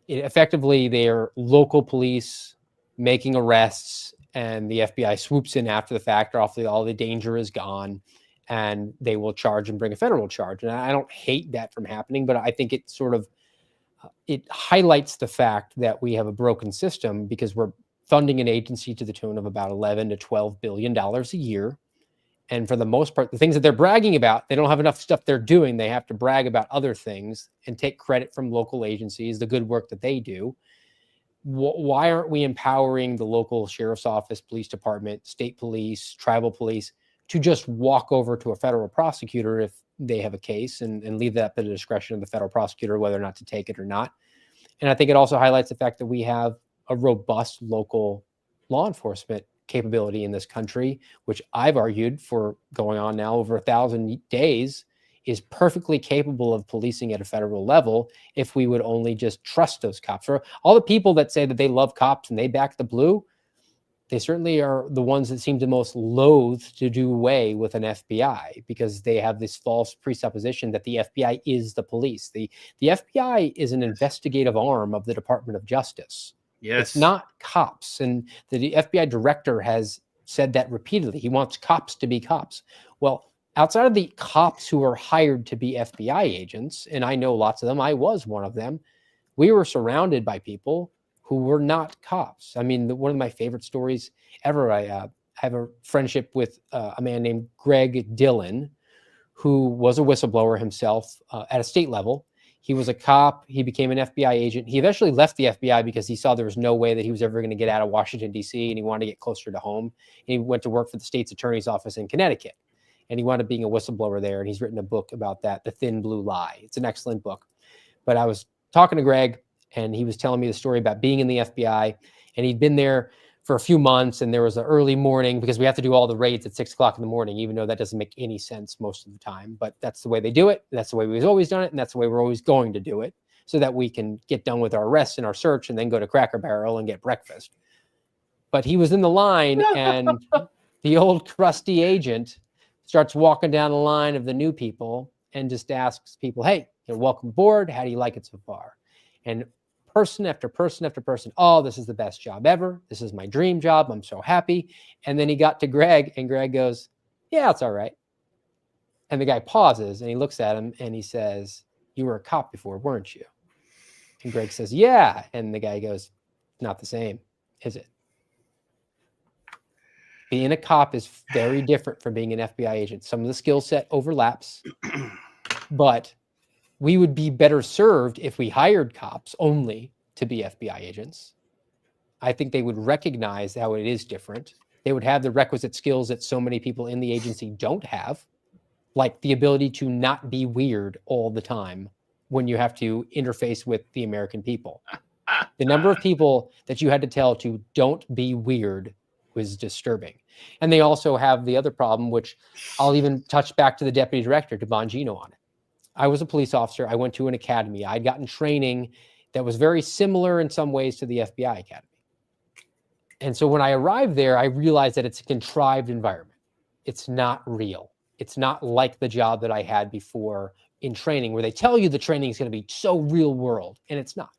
effectively they are local police making arrests, and the FBI swoops in after the fact, or all the danger is gone, and they will charge and bring a federal charge. And I don't hate that from happening, but I think it sort of it highlights the fact that we have a broken system because we're funding an agency to the tune of about $11 to $12 billion a year. And for the most part, the things that they're bragging about, they don't have enough stuff they're doing. They have to brag about other things and take credit from local agencies, the good work that they do. Why aren't we empowering the local sheriff's office, police department, state police, tribal police to just walk over to a federal prosecutor if they have a case and leave that at the discretion of the federal prosecutor, whether or not to take it or not? And I think it also highlights the fact that we have a robust local law enforcement capability in this country, which I've argued for going on now over 1,000 days is perfectly capable of policing at a federal level if we would only just trust those cops. For all the people that say that they love cops and they back the blue, they certainly are the ones that seem to most loath to do away with an FBI because they have this false presupposition that the FBI is the police. The FBI is an investigative arm of the Department of Justice. Yes. It's not cops. And the FBI director has said that repeatedly. He wants cops to be cops. Well, outside of the cops who are hired to be FBI agents, and I know lots of them, I was one of them, we were surrounded by people who were not cops. I mean, one of my favorite stories ever, I have a friendship with a man named Greg Dillon, who was a whistleblower himself at a state level. He was a cop. He became an FBI agent. He eventually left the FBI because he saw there was no way that he was ever going to get out of Washington, D.C., and he wanted to get closer to home. And he went to work for the state's attorney's office in Connecticut. And he wound up being a whistleblower there, and he's written a book about that, The Thin Blue Lie. It's an excellent book. But I was talking to Greg, and he was telling me the story about being in the FBI, and he'd been there for a few months, and there was an early morning because we have to do all the raids at 6 o'clock in the morning, even though that doesn't make any sense most of the time. But that's the way they do it. That's the way we've always done it. And that's the way we're always going to do it so that we can get done with our arrests and our search and then go to Cracker Barrel and get breakfast. But he was in the line, and the old crusty agent starts walking down the line of the new people and just asks people, hey, welcome aboard. How do you like it so far? And person after person after person, oh, this is the best job ever. This is my dream job. I'm so happy. And then he got to Greg, and Greg goes, yeah, it's all right. And the guy pauses, and he looks at him, and he says, you were a cop before, weren't you? And Greg says, yeah. And the guy goes, not the same, is it? Being a cop is very different from being an FBI agent. Some of the skill set overlaps, but we would be better served if we hired cops only to be FBI agents. I think they would recognize how it is different. They would have the requisite skills that so many people in the agency don't have, like the ability to not be weird all the time when you have to interface with the American people. The number of people that you had to tell to don't be weird was disturbing. And they also have the other problem, which I'll even touch back to the deputy director, to Bongino, on it. I was a police officer. I went to an academy. I'd gotten training that was very similar in some ways to the FBI academy. And so when I arrived there, I realized that it's a contrived environment. It's not real. It's not like the job that I had before in training, where they tell you the training is going to be so real world, and it's not.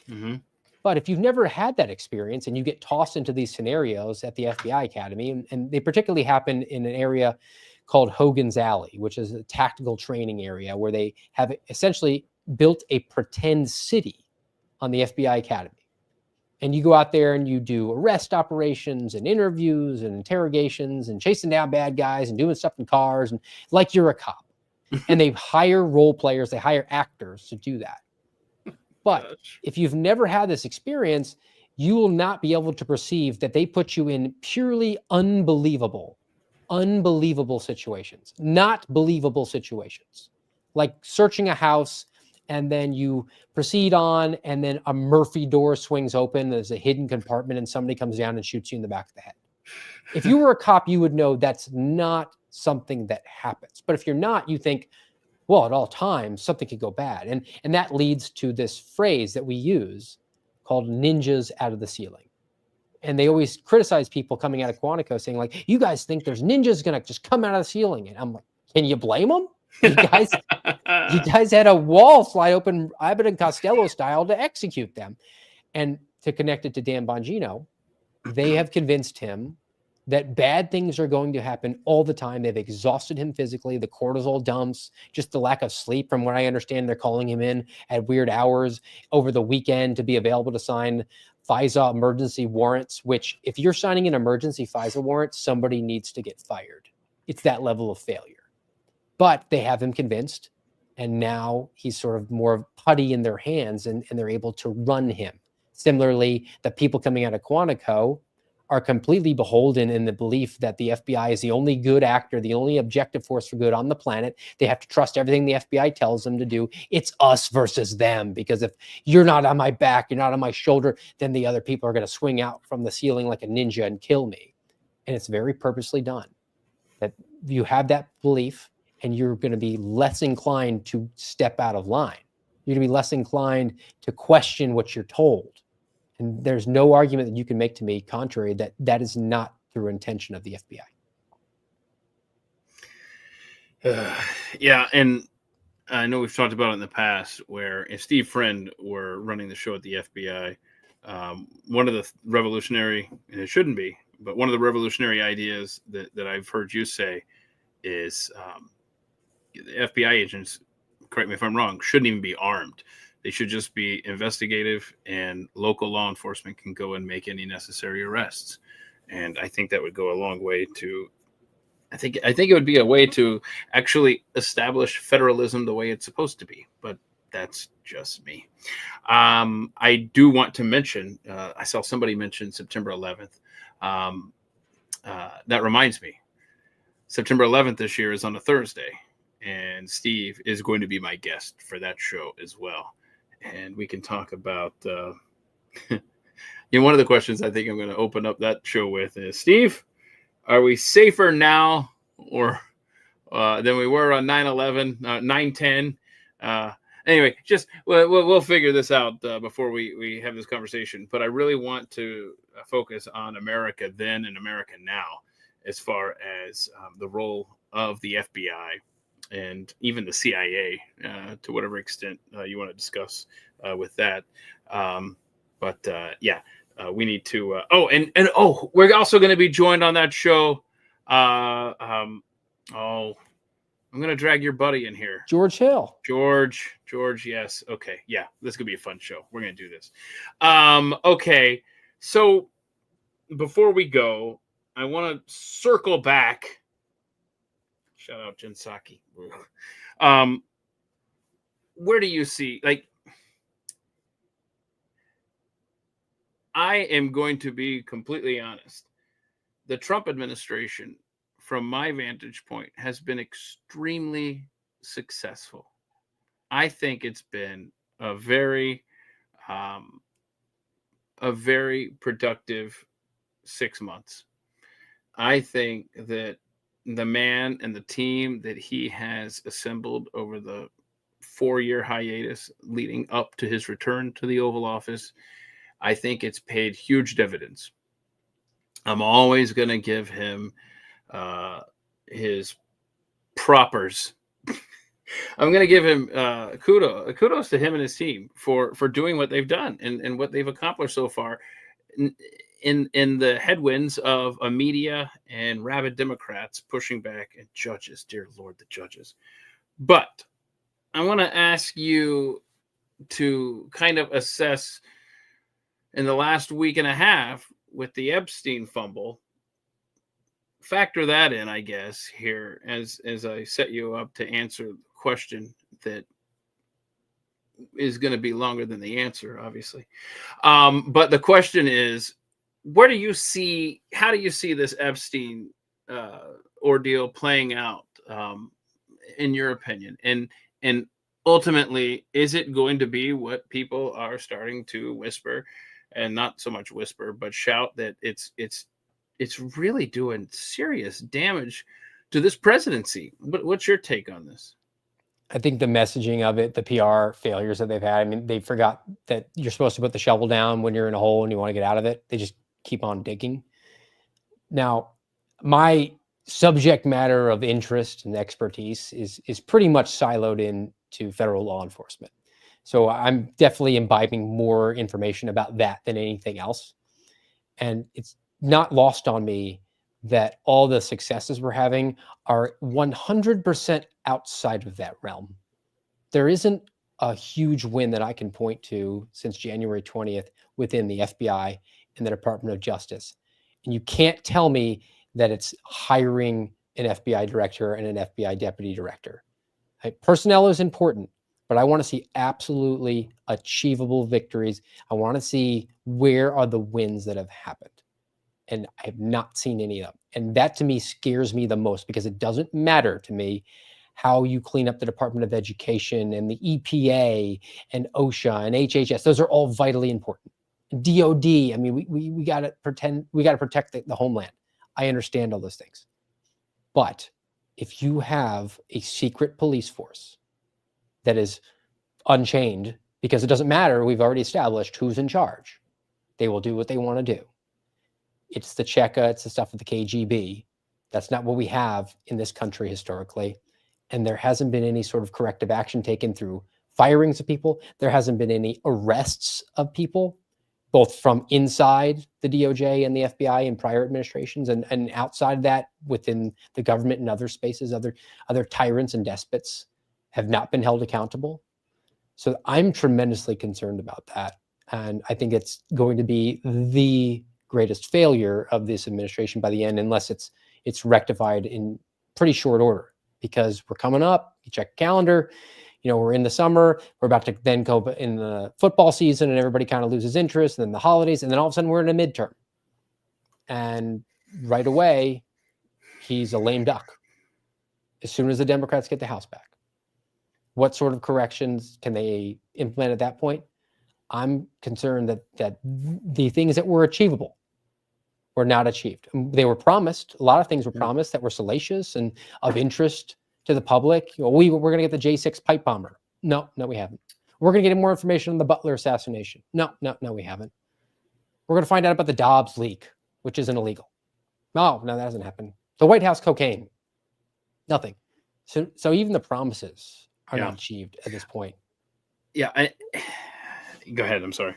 Mm-hmm. But if you've never had that experience and you get tossed into these scenarios at the FBI Academy, and they particularly happen in an area called Hogan's Alley, which is a tactical training area where they have essentially built a pretend city on the FBI Academy. And you go out there and you do arrest operations and interviews and interrogations and chasing down bad guys and doing stuff in cars, and like you're a cop. And they hire role players, they hire actors to do that. But if you've never had this experience, you will not be able to perceive that they put you in purely unbelievable situations, not believable situations, like searching a house and then you proceed on and then a Murphy door swings open. There's a hidden compartment and somebody comes down and shoots you in the back of the head. If you were a cop, you would know that's not something that happens. But if you're not, you think, well, at all times, something could go bad. And that leads to this phrase that we use called ninjas out of the ceiling. And they always criticize people coming out of Quantico saying, like, you guys think there's ninjas going to just come out of the ceiling. And I'm like, can you blame them? You guys had a wall slide open Abbott and Costello style to execute them. And to connect it to Dan Bongino, they have convinced him that bad things are going to happen all the time. They've exhausted him physically, the cortisol dumps, just the lack of sleep. From what I understand, they're calling him in at weird hours over the weekend to be available to sign FISA emergency warrants, which if you're signing an emergency FISA warrant, somebody needs to get fired. It's that level of failure. But they have him convinced, and now he's sort of more putty in their hands, and they're able to run him. Similarly, the people coming out of Quantico are completely beholden in the belief that the FBI is the only good actor, the only objective force for good on the planet. They have to trust everything the FBI tells them to do. It's us versus them, because if you're not on my back, you're not on my shoulder, then the other people are going to swing out from the ceiling like a ninja and kill me. And it's very purposely done. That you have that belief, and you're going to be less inclined to step out of line. You're going to be less inclined to question what you're told. And there's no argument that you can make to me contrary that that is not through intention of the FBI. Yeah, and I know we've talked about it in the past, where if Steve Friend were running the show at the FBI, one of the revolutionary, and it shouldn't be, but one of the revolutionary ideas that I've heard you say is the FBI agents, correct me if I'm wrong, shouldn't even be armed. They should just be investigative, and local law enforcement can go and make any necessary arrests. And I think that would go a long way to, I think it would be a way to actually establish federalism the way it's supposed to be. But that's just me. I do want to mention, I saw somebody mention September 11th. That reminds me, September 11th this year is on a Thursday, and Steve is going to be my guest for that show as well. And we can talk about, one of the questions I think I'm going to open up that show with is, Steve, are we safer now or than we were on 9/11, 9/10? Anyway, just we'll figure this out before we have this conversation. But I really want to focus on America then and America now, as far as the role of the FBI and even the CIA, to whatever extent you want to discuss with that. We need to. We're also going to be joined on that show. I'm going to drag your buddy in here. George Hill. George, yes. Okay, yeah, this could be a fun show. We're going to do this. Okay, so before we go, I want to circle back. Shout out Jen Psaki. Where do you see, like, I am going to be completely honest. The Trump administration, from my vantage point, has been extremely successful. I think it's been a very productive 6 months. I think that the man and the team that he has assembled over the 4-year hiatus leading up to his return to the Oval Office, I think it's paid huge dividends. I'm always going to give him his propers. I'm going to give him kudos to him and his team for doing what they've done and what they've accomplished so far in the headwinds of a media and rabid Democrats pushing back, and judges, dear Lord, the judges. But I want to ask you to kind of assess, in the last week and a half with the Epstein fumble, factor that in, I guess, here as I set you up to answer the question that is going to be longer than the answer, obviously. But the question is, how do you see this Epstein ordeal playing out, in your opinion? And ultimately, is it going to be what people are starting to whisper, and not so much whisper, but shout, that it's really doing serious damage to this presidency. What's your take on this? I think the messaging of it, the PR failures that they've had, I mean, they forgot that you're supposed to put the shovel down when you're in a hole and you want to get out of it. They just keep on digging. Now, my subject matter of interest and expertise is pretty much siloed into federal law enforcement. So I'm definitely imbibing more information about that than anything else. And it's not lost on me that all the successes we're having are 100% outside of that realm. There isn't a huge win that I can point to since January 20th within the FBI and the Department of Justice. And you can't tell me that it's hiring an FBI director and an FBI deputy director. Personnel is important, but I want to see absolutely achievable victories. I want to see where are the wins that have happened. And I have not seen any of them. And that to me scares me the most, because it doesn't matter to me how you clean up the Department of Education and the EPA and OSHA and HHS. Those are all vitally important. DOD, I mean, we got to protect the homeland. I understand all those things. But if you have a secret police force that is unchained, because it doesn't matter, we've already established who's in charge. They will do what they want to do. It's the Cheka, it's the stuff of the KGB. That's not what we have in this country historically. And there hasn't been any sort of corrective action taken through firings of people. There hasn't been any arrests of people, both from inside the DOJ and the FBI in prior administrations, and outside that within the government and other spaces. Other tyrants and despots have not been held accountable. So I'm tremendously concerned about that. And I think it's going to be the greatest failure of this administration by the end, unless it's rectified in pretty short order, because we're coming up. You check the calendar, we're in the summer, we're about to then go in the football season, and everybody kind of loses interest, and then the holidays, and then all of a sudden we're in a midterm. And right away, he's a lame duck as soon as the Democrats get the House back. What sort of corrections can they implement at that point? I'm concerned that the things that were achievable were not achieved. They were promised. A lot of things were promised that were salacious and of interest to the public. We're going to get the J6 pipe bomber. No, we haven't. We're going to get more information on the Butler assassination. No, we haven't. We're going to find out about the Dobbs leak, which isn't illegal. No, that hasn't happened. The White House cocaine. Nothing. So even the promises are not achieved at this point. Yeah. Go ahead. I'm sorry.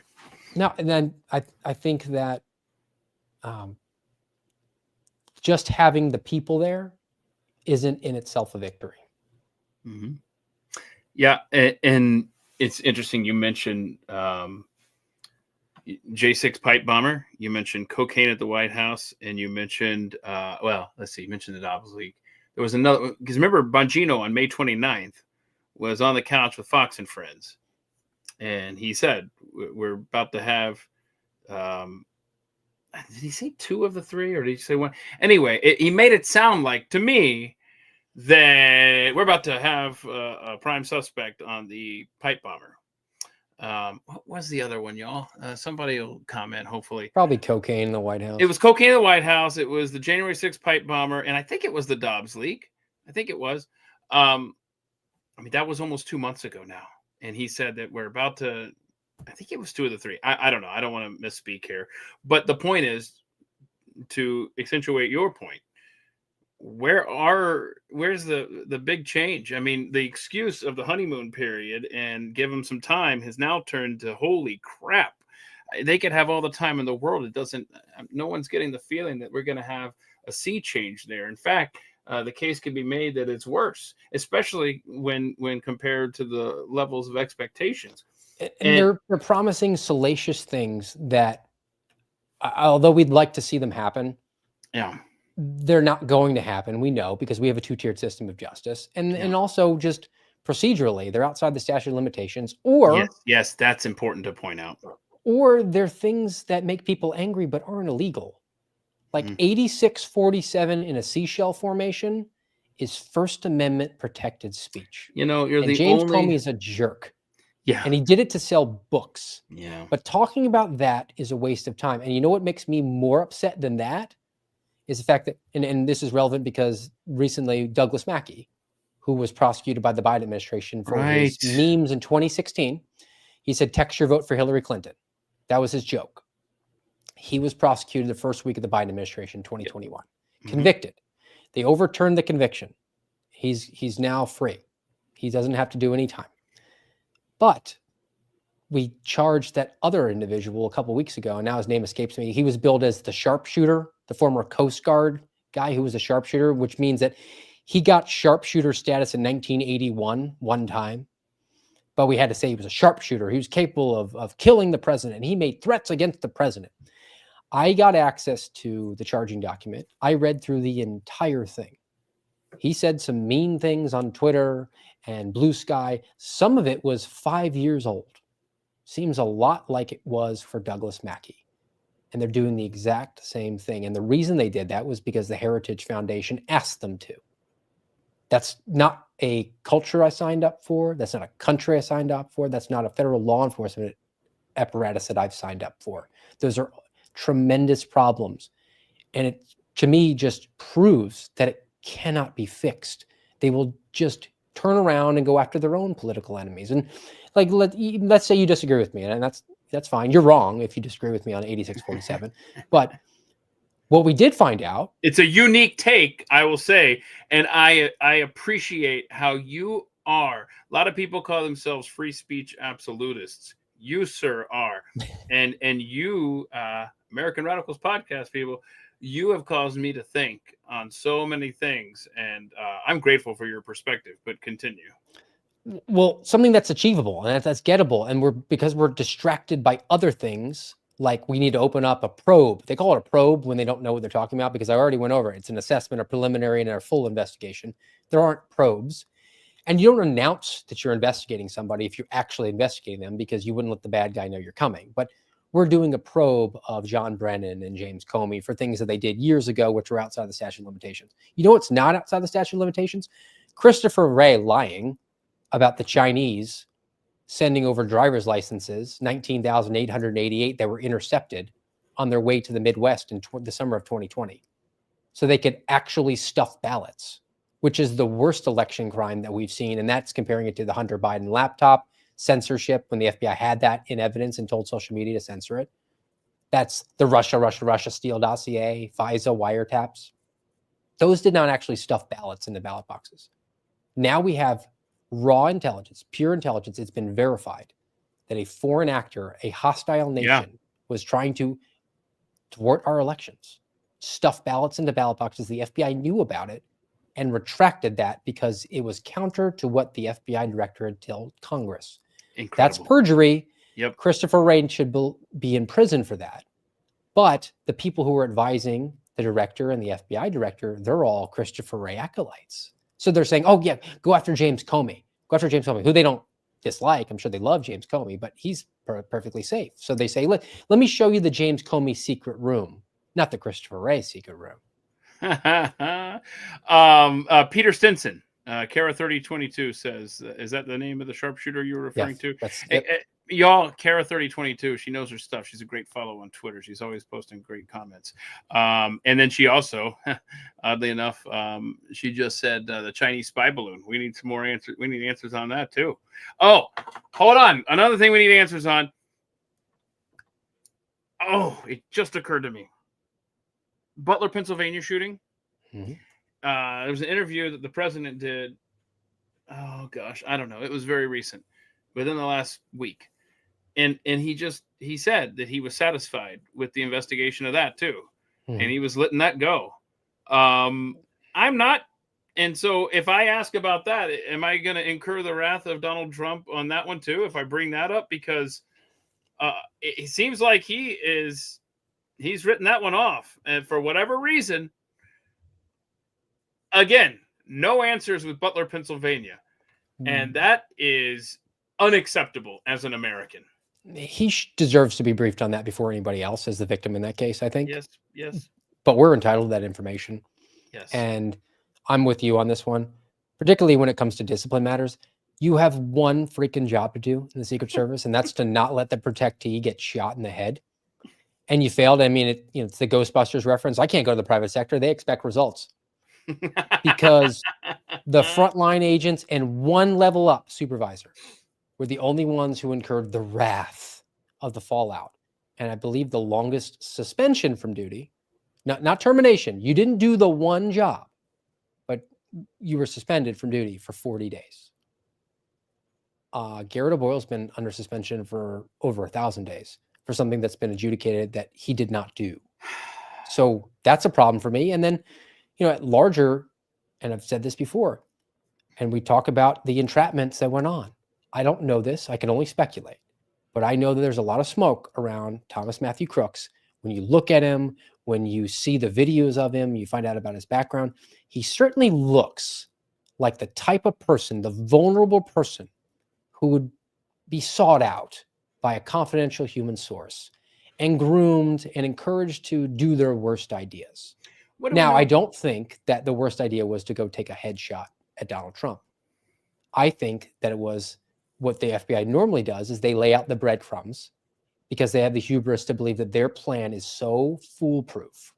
No, and then I think that just having the people there isn't in itself a victory. Mm-hmm. Yeah, and it's interesting. You mentioned J6 pipe bomber. You mentioned cocaine at the White House, and you mentioned you mentioned the Dobbs leak. There was another, because remember Bongino on May 29th was on the couch with Fox and Friends, and he said we're about to have. Did he say 2 of the 3, or did he say 1? Anyway, he made it sound like, to me, that we're about to have a prime suspect on the pipe bomber. What was the other one, y'all? Somebody will comment, hopefully. Probably cocaine in the White House. It was cocaine in the White House. It was the January 6th pipe bomber, and I think it was the Dobbs leak. I think it was. That was almost 2 months ago now. And he said that we're about to, I think it was 2 of the 3. I don't know. I don't want to misspeak here. But the point is, to accentuate your point, where's the big change? I mean, the excuse of the honeymoon period and give them some time has now turned to, holy crap, they could have all the time in the world. No one's getting the feeling that we're going to have a sea change there. In fact, the case can be made that it's worse, especially when compared to the levels of expectations. And they're promising salacious things that, although we'd like to see them happen, they're not going to happen. We know, because we have a 2-tiered system of justice, and also just procedurally, they're outside the statute of limitations. Or yes, that's important to point out. Or they're things that make people angry but aren't illegal. Like 8647 in a seashell formation is First Amendment protected speech. James Comey is a jerk. Yeah. And he did it to sell books. Yeah. But talking about that is a waste of time. And you know what makes me more upset than that is the fact that, and this is relevant because recently Douglas Mackey, who was prosecuted by the Biden administration for his memes in 2016, he said, text your vote for Hillary Clinton. That was his joke. He was prosecuted the first week of the Biden administration, 2021, convicted. They overturned the conviction. He's now free. He doesn't have to do any time. But we charged that other individual a couple of weeks ago, and now his name escapes me. He was billed as the sharpshooter, the former Coast Guard guy who was a sharpshooter, which means that he got sharpshooter status in 1981 one time, but we had to say he was a sharpshooter. He was capable of killing the president. He made threats against the president. I got access to the charging document. I read through the entire thing. He said some mean things on Twitter and Blue Sky. Some of it was 5 years old. Seems a lot like it was for Douglas Mackey. And they're doing the exact same thing. And the reason they did that was because the Heritage Foundation asked them to. That's not a culture I signed up for. That's not a country I signed up for. That's not a federal law enforcement apparatus that I've signed up for. Those are tremendous problems. And it, to me, just proves that it cannot be fixed. They will just turn around and go after their own political enemies. And like, let's say you disagree with me, and that's fine. You're wrong if you disagree with me on 8647. But what we did find out, it's a unique take, I will say, and I appreciate how you are. A lot of people call themselves free speech absolutists. You, sir, are, and you, American Radicals podcast people, you have caused me to think on so many things, and I'm grateful for your perspective. But continue. Well, something that's achievable and that's gettable, and because we're distracted by other things. Like we need to open up a probe. They call it a probe when they don't know what they're talking about, because I already went over it. It's an assessment, a preliminary, and a full investigation. There aren't probes. And you don't announce that you're investigating somebody if you're actually investigating them, because you wouldn't let the bad guy know you're coming. But we're doing a probe of John Brennan and James Comey for things that they did years ago, which were outside the statute of limitations. You know what's not outside the statute of limitations? Christopher Wray lying about the Chinese sending over driver's licenses, 19,888 that were intercepted on their way to the Midwest in the summer of 2020. So they could actually stuff ballots, which is the worst election crime that we've seen. And that's comparing it to the Hunter Biden laptop censorship, when the FBI had that in evidence and told social media to censor it. That's the Russia steal dossier, FISA wiretaps. Those did not actually stuff ballots in the ballot boxes. Now we have raw intelligence, pure intelligence. It's been verified that a foreign actor, a hostile nation, was trying to thwart our elections, stuff ballots into ballot boxes. The FBI knew about it and retracted that because it was counter to what the FBI director had told Congress. Incredible. That's perjury. Yep. Christopher Wray should be in prison for that. But the people who were advising the director and the FBI director, they're all Christopher Wray acolytes. So they're saying, oh, yeah, go after James Comey. Go after James Comey, who they don't dislike. I'm sure they love James Comey, but he's perfectly safe. So they say, let me show you the James Comey secret room, not the Christopher Wray secret room. Peter Stinson, Kara 3022 says, is that the name of the sharpshooter you were referring to? Y'all, Kara 3022, she knows her stuff. She's a great follow on Twitter. She's always posting great comments. And then she also, oddly enough, she just said the Chinese spy balloon. We need some more answers. We need answers on that too. Oh, hold on. Another thing we need answers on. Oh, it just occurred to me. Butler, Pennsylvania shooting. Mm-hmm. There was an interview that the president did. Oh gosh, I don't know. It was very recent, within the last week. And he said that he was satisfied with the investigation of that too. Mm-hmm. And he was letting that go. I'm not. And so if I ask about that, am I going to incur the wrath of Donald Trump on that one too, if I bring that up? Because it seems like he's written that one off. And for whatever reason, again, no answers with Butler, Pennsylvania. Mm-hmm. And that is unacceptable as an American. He deserves to be briefed on that before anybody else as the victim in that case, I think. Yes. But we're entitled to that information. Yes. And I'm with you on this one, particularly when it comes to discipline matters. You have one freaking job to do in the Secret Service, and that's to not let the protectee get shot in the head. and you failed. I mean, it's the Ghostbusters reference. I can't go to the private sector. They expect results because the frontline agents and one level up supervisor were the only ones who incurred the wrath of the fallout. And I believe the longest suspension from duty, not termination. You didn't do the one job, but you were suspended from duty for 40 days. Garrett O'Boyle's been under suspension for over 1,000 days for something that's been adjudicated that he did not do. So that's a problem for me. And then, at larger, and I've said this before, and we talk about the entrapments that went on. I don't know this. I can only speculate. But I know that there's a lot of smoke around Thomas Matthew Crooks. When you look at him, when you see the videos of him, you find out about his background. He certainly looks like the type of person, the vulnerable person who would be sought out by a confidential human source and groomed and encouraged to do their worst ideas. Now, I don't think that the worst idea was to go take a headshot at Donald Trump. I think that it was what the FBI normally does is they lay out the breadcrumbs because they have the hubris to believe that their plan is so foolproof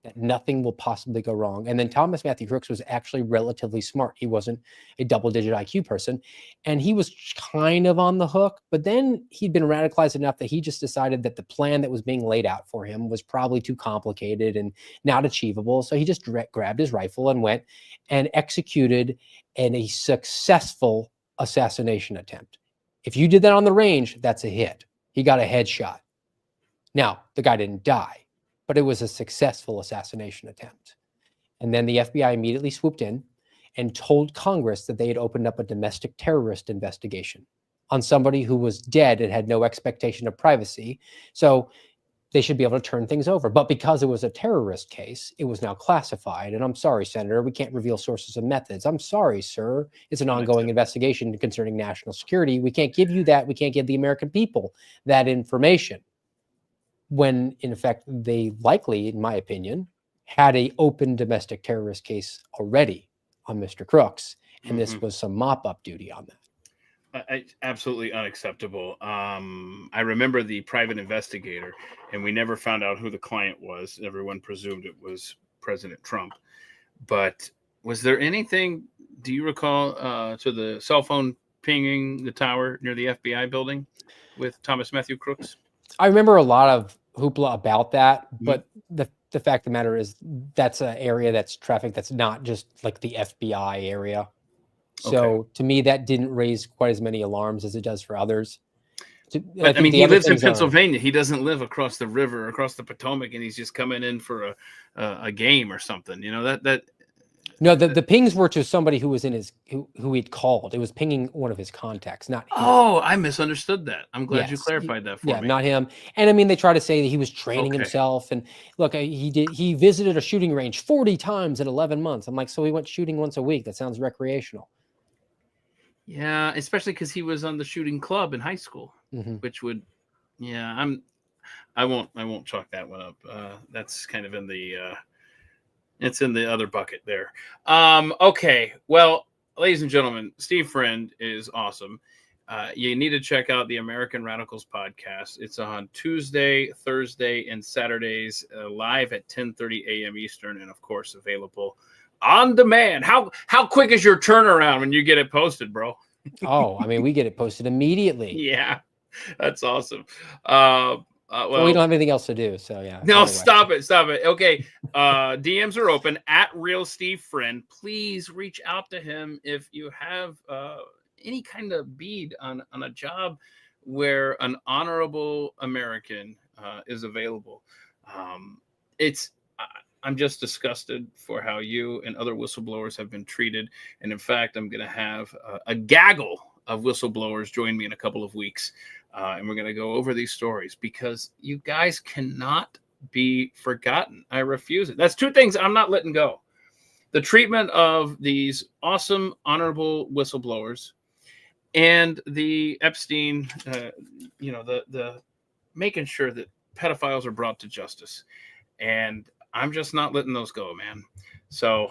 that nothing will possibly go wrong. And then Thomas Matthew Crooks was actually relatively smart. He wasn't a double-digit IQ person, and he was kind of on the hook, but then he'd been radicalized enough that he just decided that the plan that was being laid out for him was probably too complicated and not achievable. So he just grabbed his rifle and went and executed a successful assassination attempt. If you did that on the range, that's a hit. He got a headshot. Now, the guy didn't die, but it was a successful assassination attempt. And then the FBI immediately swooped in and told Congress that they had opened up a domestic terrorist investigation on somebody who was dead and had no expectation of privacy. So they should be able to turn things over. But because it was a terrorist case, it was now classified. And I'm sorry, Senator, we can't reveal sources and methods. I'm sorry, sir. It's an ongoing investigation concerning national security. We can't give you that. We can't give the American people that information. When, in fact, they likely, in my opinion, had an open domestic terrorist case already on Mr. Crooks. And this was some mop-up duty on that. Absolutely unacceptable. I remember the private investigator, and we never found out who the client was. Everyone presumed it was President Trump. But was there anything, do you recall, to the cell phone pinging the tower near the FBI building with Thomas Matthew Crooks? I remember a lot of hoopla about that, but the fact of the matter is that's an area that's traffic that's not just like the FBI area. So to me, that didn't raise quite as many alarms as it does for others. But I mean, he lives in Pennsylvania. He doesn't live across the river, across the Potomac, and he's just coming in for a game or something. No, the pings were to somebody who was in his who he'd called. It was pinging one of his contacts, not him. Oh, I misunderstood that. I'm glad you clarified that for me. Yeah, not him. And I mean, they try to say that he was training himself. And look, he visited a shooting range 40 times in 11 months. I'm like, so he went shooting once a week. That sounds recreational. Yeah, especially because he was on the shooting club in high school, which would, I won't chalk that one up. That's kind of in the, it's in the other bucket there. Okay, well, ladies and gentlemen, Steve Friend is awesome. You need to check out the American Radicals podcast. It's on Tuesday, Thursday, and Saturdays, live at 10:30 a.m. Eastern, and of course available on demand. How quick is your turnaround when you get it posted, bro? Oh, I mean, we get it posted immediately. Yeah, that's awesome. Well, we don't have anything else to do, so yeah. No, stop it. Okay, DMs are open at Real Steve Friend. Please reach out to him if you have any kind of bead on a job where an honorable American is available. I'm just disgusted for how you and other whistleblowers have been treated. And in fact, I'm going to have a gaggle of whistleblowers join me in a couple of weeks. And we're going to go over these stories because you guys cannot be forgotten. I refuse it. That's two things I'm not letting go. The treatment of these awesome, honorable whistleblowers and the Epstein, the making sure that pedophiles are brought to justice. And I'm just not letting those go, man. So,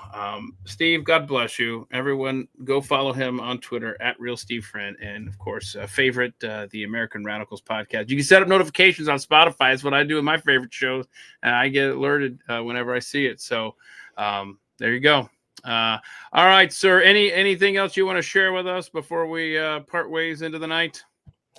Steve, God bless you. Everyone, go follow him on Twitter at RealSteveFriend. And, of course, favorite the American Radicals podcast. You can set up notifications on Spotify. It's what I do with my favorite shows. And I get alerted whenever I see it. So, there you go. All right, sir. Anything else you want to share with us before we part ways into the night?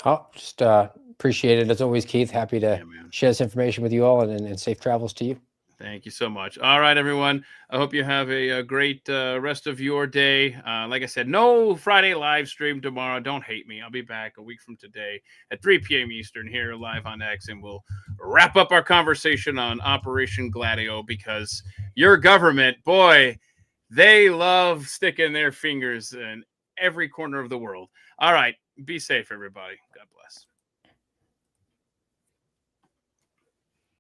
Oh, just appreciate it as always, Keith. Happy to share this information with you all, and safe travels to you. Thank you so much. All right, everyone. I hope you have a great rest of your day. Like I said, no Friday live stream tomorrow. Don't hate me. I'll be back a week from today at 3 p.m. Eastern here live on X, and we'll wrap up our conversation on Operation Gladio, because your government, boy, they love sticking their fingers in every corner of the world. All right. Be safe, everybody. God bless.